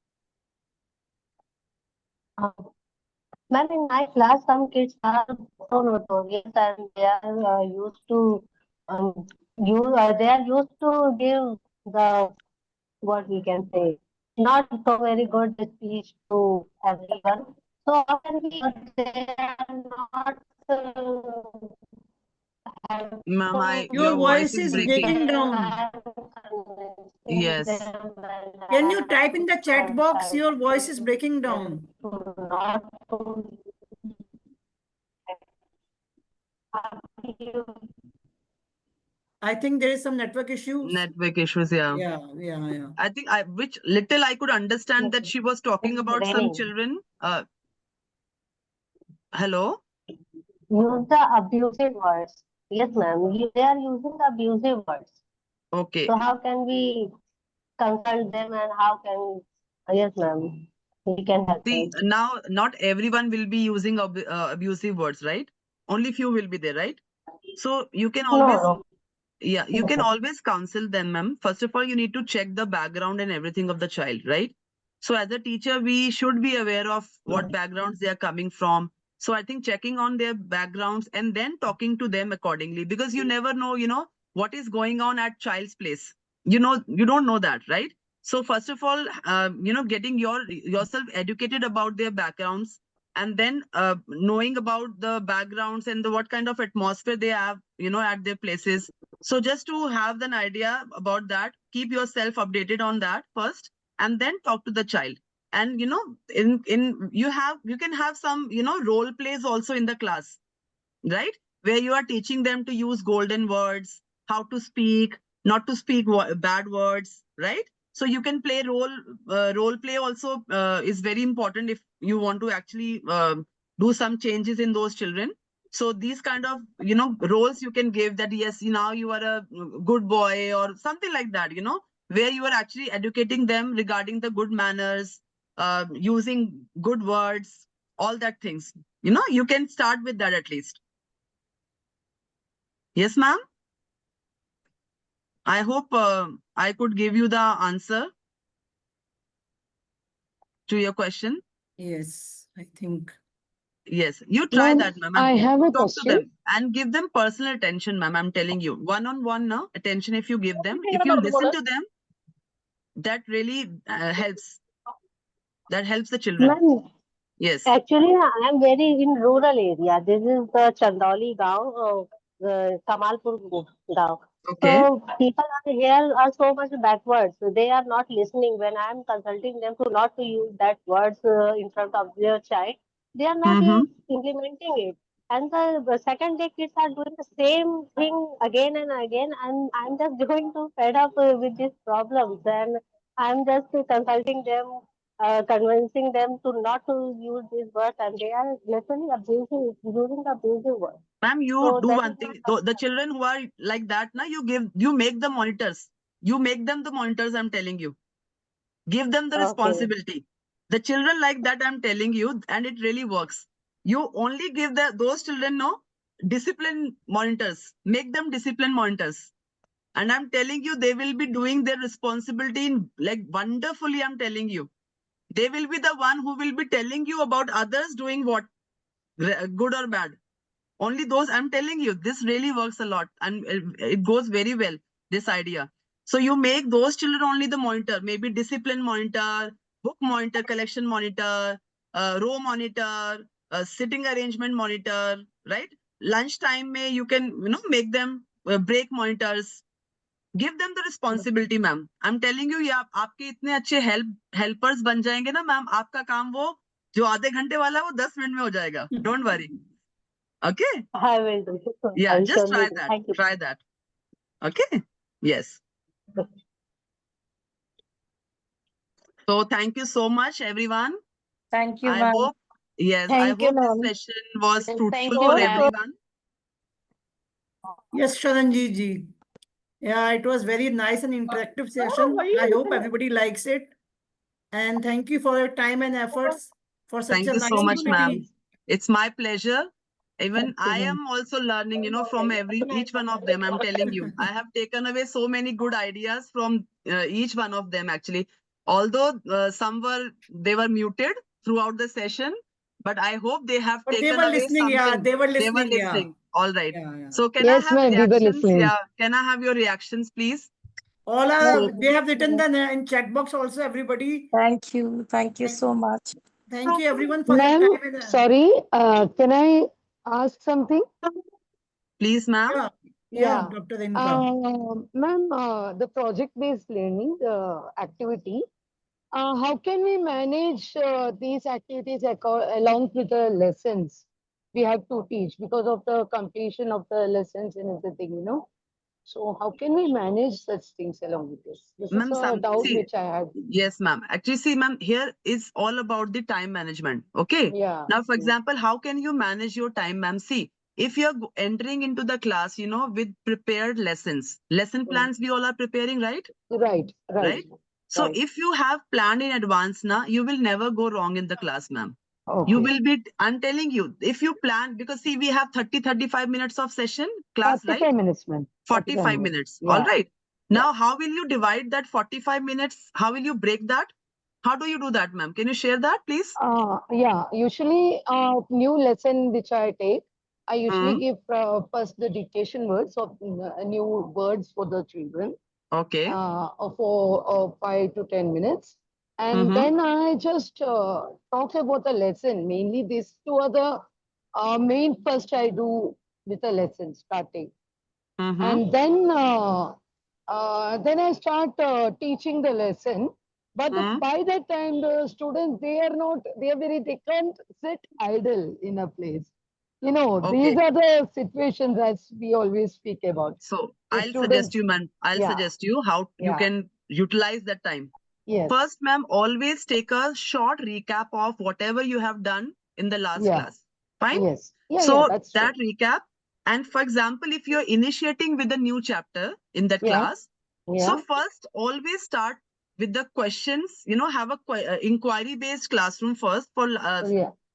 Speaker 11: Ma'am, in my class, some kids are so notorious and they are used to give the, what we can say, not so very good speech to everyone. So often they are not
Speaker 2: Ma'am, your voice is
Speaker 1: breaking down.
Speaker 2: Yes.
Speaker 1: Can you type in the chat box? Your voice is breaking down. I think there is some network issues.
Speaker 2: Network issues, yeah.
Speaker 1: Yeah.
Speaker 2: I think which little I could understand that she was talking about some children. Hello?
Speaker 11: Use the abusive words. Yes, ma'am. They are using the abusive words.
Speaker 2: Okay.
Speaker 11: So how can we consult them, and how can, yes, ma'am, we can help
Speaker 2: See,
Speaker 11: them.
Speaker 2: now not everyone will be using abusive words, right? Only few will be there, right? So you can always, yeah, you can always counsel them, ma'am. First of all, you need to check the background and everything of the child, right? So as a teacher, we should be aware of what backgrounds they are coming from. So I think checking on their backgrounds and then talking to them accordingly, because you never know, what is going on at child's place. You don't know that, right? So first of all, getting yourself educated about their backgrounds, and then knowing about the backgrounds and what kind of atmosphere they have, at their places. So just to have an idea about that, keep yourself updated on that first, and then talk to the child. And you can have some role plays also in the class, right, where you are teaching them to use golden words, how to speak, not to speak bad words, right? So you can play role play also is very important if you want to actually do some changes in those children. So these kind of roles you can give, that yes, now you are a good boy or something like that, where you are actually educating them regarding the good manners, using good words, all that things. You can start with that at least. Yes, ma'am. I hope I could give you the answer to your question.
Speaker 1: Yes, I think.
Speaker 2: Yes, you try that, ma'am.
Speaker 5: I have a
Speaker 2: Talk
Speaker 5: question.
Speaker 2: to them and give them personal attention, ma'am. I'm telling you, one-on-one attention. If you give them, if you listen to them, that really helps. That helps the children.
Speaker 11: Ma'am,
Speaker 2: yes.
Speaker 11: Actually, I am very in rural area. This is the Chandauli Gaon, Kamalpur Gaon.
Speaker 2: Okay.
Speaker 11: So people are here are so much backwards. So they are not listening when I am consulting them to not to use that words in front of their child. They are not implementing it. And the second day kids are doing the same thing again and again. And I'm just going to fed up with these problems. And I'm just consulting them, convincing them to not to use these words. And they are literally abusing, using the abusive words.
Speaker 2: Ma'am, you
Speaker 11: So
Speaker 2: do
Speaker 11: that
Speaker 2: one
Speaker 11: is
Speaker 2: thing. The children who are like that, now you make the monitors. You make them the monitors, I'm telling you. Give them the responsibility. The children like that, I'm telling you, and it really works. You only give those children discipline monitors. Make them discipline monitors. And I'm telling you, they will be doing their responsibility in like wonderfully, I'm telling you. They will be the one who will be telling you about others doing what, good or bad. Only those, I'm telling you, this really works a lot and it goes very well, this idea. So you make those children only the monitor, maybe discipline monitor, book monitor, collection monitor, row monitor, sitting arrangement monitor, right? Lunchtime may you can, make them break monitors. Give them the responsibility, ma'am. I'm telling you, yeah, आपके इतने अच्छे helpers बन जाएंगे ना, ma'am, आपका काम वो जो आधे घंटे वाला वो 10 मिनट में हो जाएगा. Don't worry. Okay.
Speaker 11: I will do.
Speaker 2: Yeah, just
Speaker 11: surely
Speaker 2: try
Speaker 11: do.
Speaker 2: that.
Speaker 11: Thank you.
Speaker 2: Try that. Okay. Yes. So thank you so much, everyone.
Speaker 10: Thank you,
Speaker 2: I
Speaker 10: ma'am.
Speaker 2: hope, yes,
Speaker 10: Thank
Speaker 2: I
Speaker 10: you,
Speaker 2: hope this
Speaker 10: ma'am.
Speaker 2: session was
Speaker 5: Thank
Speaker 2: fruitful
Speaker 5: you,
Speaker 2: for
Speaker 5: ma'am.
Speaker 2: everyone.
Speaker 1: Yes, Sharanjit ji. Yeah, it was very nice and interactive session. I hope everybody likes it. And thank you for your time and efforts for such
Speaker 2: Thank
Speaker 1: a
Speaker 2: you
Speaker 1: nice
Speaker 2: so much, ma'am.
Speaker 1: community.
Speaker 2: It's my pleasure. Even
Speaker 10: Thank you,
Speaker 2: I
Speaker 10: ma'am.
Speaker 2: am also learning, from each one of them. I'm telling you, I have taken away so many good ideas from each one of them, actually. Although some they were muted throughout the session, but I hope they have
Speaker 1: But they
Speaker 2: taken
Speaker 1: were
Speaker 2: away
Speaker 1: listening,
Speaker 2: something.
Speaker 1: yeah, they were
Speaker 2: They were
Speaker 1: listening, yeah.
Speaker 2: listening. All right.
Speaker 1: Yeah.
Speaker 2: So can
Speaker 4: Yes,
Speaker 2: I have
Speaker 4: ma'am, we were
Speaker 2: reactions?
Speaker 4: listening.
Speaker 2: Yeah. Can I have your reactions, please?
Speaker 1: All are, they have written in chat box also, everybody.
Speaker 10: Thank you. Thank you so much.
Speaker 1: Thank you everyone for your
Speaker 4: Ma'am,
Speaker 1: time. And,
Speaker 4: sorry, can I ask something?
Speaker 2: Please, ma'am.
Speaker 1: Yeah, Dr. Renuka.
Speaker 4: Ma'am, the project-based learning activity, how can we manage these activities along with the lessons we have to teach because of the completion of the lessons and everything, So how can we manage such things along with this? This is a doubt which I had.
Speaker 2: Yes, ma'am. Actually, see, ma'am, here is all about the time management. Okay.
Speaker 4: Yeah.
Speaker 2: Now, for example, how can you manage your time, ma'am? See, if you're entering into the class, with prepared lessons, lesson plans we all are preparing, right?
Speaker 4: Right.
Speaker 2: So if you have planned in advance now, you will never go wrong in the class, ma'am.
Speaker 4: Okay.
Speaker 2: You will be, I'm telling you, if you plan, because see, we have 35 minutes of session class,
Speaker 4: 45
Speaker 2: right?
Speaker 4: minutes, ma'am.
Speaker 2: 45 minutes.
Speaker 4: Yeah.
Speaker 2: All right. Now, how will you divide that 45 minutes? How will you break that? How do you do that, ma'am? Can you share that, please?
Speaker 4: Yeah, usually new lesson which I take, I usually give first the dictation words of new words for the children.
Speaker 2: Okay.
Speaker 4: For 5 to 10 minutes. And then I just talk about the lesson. Mainly these two are the main first I do with the lesson starting. And then I start teaching the lesson. But by that time, the students, they can't sit idle in a place. These are the situations as we always speak about.
Speaker 2: So
Speaker 4: The
Speaker 2: I'll suggest you, ma'am. I'll
Speaker 4: Yeah.
Speaker 2: suggest you how you
Speaker 4: Yeah.
Speaker 2: can utilize that time.
Speaker 4: Yes.
Speaker 2: First, ma'am, always take a short recap of whatever you have done in the last class. Fine?
Speaker 4: Yes. Yeah,
Speaker 2: So
Speaker 4: that's
Speaker 2: that
Speaker 4: true.
Speaker 2: recap. And for example, if you're initiating with a new chapter in that class, so first always start with the questions, have a inquiry-based classroom first for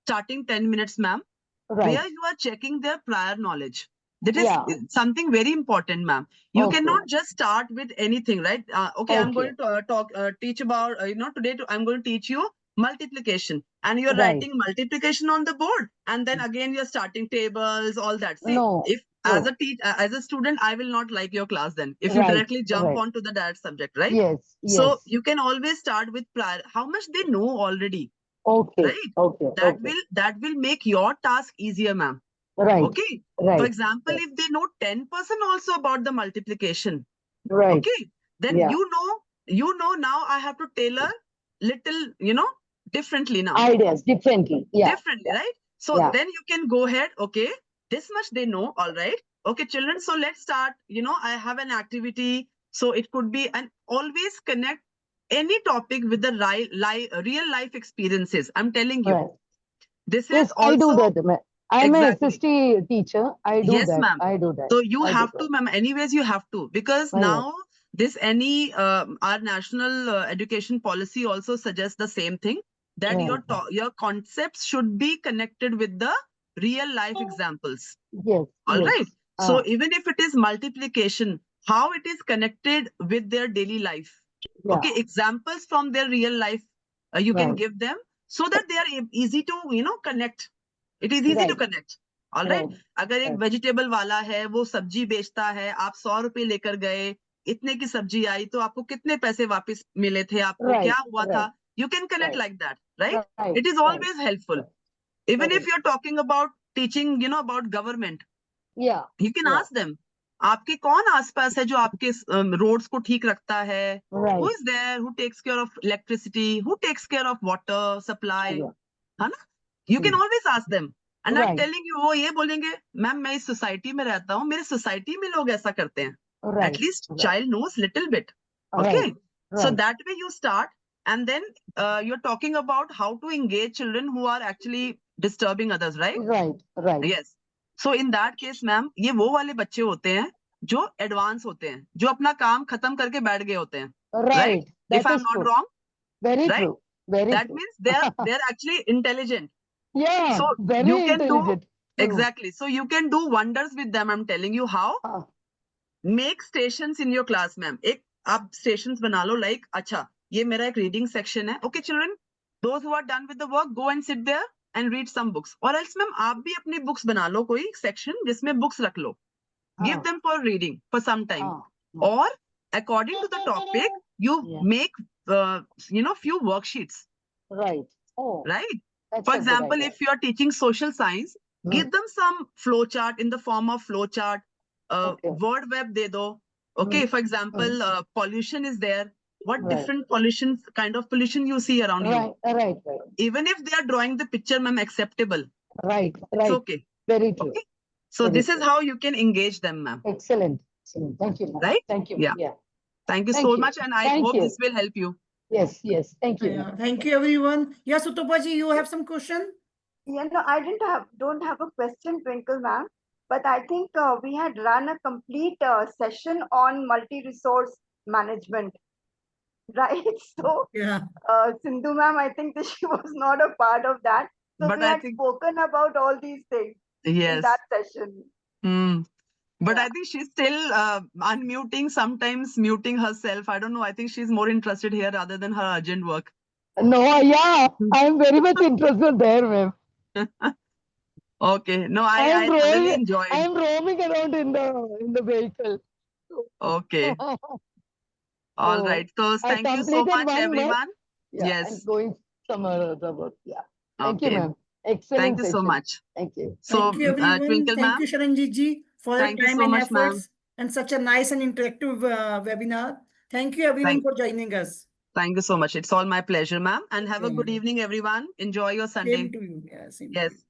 Speaker 2: starting 10 minutes, ma'am, where you are checking their prior knowledge. That is something very important, ma'am. You cannot just start with anything, right? Okay, I'm going to teach about, today I'm going to teach you multiplication, and you're writing multiplication on the board, and then again you're starting tables, all that. See, if as a as a student, I will not like your class then if you directly jump onto the direct subject, right?
Speaker 4: Yes.
Speaker 2: So you can always start with prior, how much they know already.
Speaker 4: Okay.
Speaker 2: Right?
Speaker 4: Okay.
Speaker 2: That will make your task easier, ma'am.
Speaker 4: Right.
Speaker 2: Okay.
Speaker 4: Right.
Speaker 2: For example, if they know 10% also about the multiplication,
Speaker 4: right.
Speaker 2: Okay, then you know now I have to tailor little, differently now.
Speaker 4: Ideas differently. Yeah.
Speaker 2: Differently, right? So then you can go ahead. Okay, this much they know. All right. Okay, children. So let's start. I have an activity. So it could be, and always connect any topic with the real life experiences. I'm telling you.
Speaker 4: Right.
Speaker 2: This
Speaker 4: Yes,
Speaker 2: is also.
Speaker 4: I do that. I'm an SST teacher. I do
Speaker 2: Yes,
Speaker 4: that.
Speaker 2: ma'am.
Speaker 4: I do that.
Speaker 2: So you have to, ma'am. Anyways, you have to, because now this our national education policy also suggests the same thing, that your concepts should be connected with the real life examples.
Speaker 4: Yes.
Speaker 2: All right. So even if it is multiplication, how it is connected with their daily life. Okay, examples from their real life, you can give them, so that they are easy to connect. It is easy to connect. All right. अगर एक vegetable वाला है, वो सब्जी बेचता है, आप 100 रुपए लेकर गए, इतने की सब्जी आई, तो आपको कितने पैसे वापस मिले थे, आपको क्या हुआ था? You can connect like that, right? It is always helpful. Even if you're talking about teaching, about government, you can ask them, आपके कौन आसपास है जो आपके रोड्स को ठीक रखता है? Who is there who takes care of electricity? Who takes care of water supply? है ना? You can always ask them. And I'm telling you, वो ये बोलेंगे, मैम मैं इस सोसाइटी में रहता हूँ, मेरे सोसाइटी में लोग ऐसा करते हैं. At least child knows little bit. Okay. So that way you start, and then you're talking about how to engage children who are actually disturbing others, right?
Speaker 4: Right.
Speaker 2: Yes. So in that case, ma'am, ये वो वाले बच्चे होते हैं जो advance होते हैं, जो अपना काम खत्म करके बैठ गए होते हैं. Right? If I'm not wrong.
Speaker 4: Very true. Very
Speaker 2: that
Speaker 4: true.
Speaker 2: means they're actually intelligent.
Speaker 4: Yeah.
Speaker 2: So
Speaker 4: very
Speaker 2: you can
Speaker 4: intelligent.
Speaker 2: do exactly. So you can do wonders with them. I'm telling you how. Make stations in your class, ma'am. एक आप stations बना लो, like अच्छा ये मेरा एक reading section है. Okay, children, those who are done with the work, go and sit there and read some books. Or else, ma'am, आप भी अपनी books बना लो, कोई section जिसमें books रख लो. Give them for reading for some time. Or according to the topic, you make few worksheets.
Speaker 4: Right. Oh.
Speaker 2: Right. For example, if you are teaching social science, give them some flow chart in the form of flow chart. Word web de do. Okay. For example, pollution is there. What different kind of pollution you see around you.
Speaker 4: Right.
Speaker 2: Even if they are drawing the picture, ma'am, acceptable.
Speaker 4: Right.
Speaker 2: It's okay.
Speaker 4: Very true.
Speaker 2: Okay. So this is how you can engage them, ma'am.
Speaker 4: Excellent. Thank you.
Speaker 2: Right?
Speaker 4: Thank you.
Speaker 2: Yeah. Thank you so much, and I hope this will help you.
Speaker 4: Yes. Thank you.
Speaker 1: Thank you, everyone. Yes, 𝗬𝗶𝗰𝗃, you have some question?
Speaker 9: Yeah, no, I don't have a question, Twinkle ma'am, but I think we had run a complete session on multi-resource management, right? So, Sindhu ma'am, I think that she was not a part of that. So
Speaker 2: but
Speaker 9: we had spoken about all these things in that session.
Speaker 2: But I think she's still unmuting, sometimes muting herself. I don't know. I think she's more interested here rather than her urgent work.
Speaker 4: No, yeah, I'm very much interested there, ma'am.
Speaker 2: Okay. No, I really enjoyed.
Speaker 4: I'm roaming around in the vehicle.
Speaker 2: Okay. All right. So thank you so much, everyone. Yes.
Speaker 4: I'm going somewhere about. Yeah. Thank you, ma'am. Excellent.
Speaker 2: Thank you so much.
Speaker 4: Thank you.
Speaker 2: So,
Speaker 1: thank you, everyone.
Speaker 2: Twinkle,
Speaker 1: thank you, Sharanjit ji, for your time and efforts and such a nice and interactive webinar. Thank you, everyone, for joining us.
Speaker 2: Thank you so much. It's all my pleasure, ma'am. And have a good evening, everyone. Enjoy your Sunday.
Speaker 1: Same to you. Yeah, same
Speaker 2: yes.
Speaker 1: To you.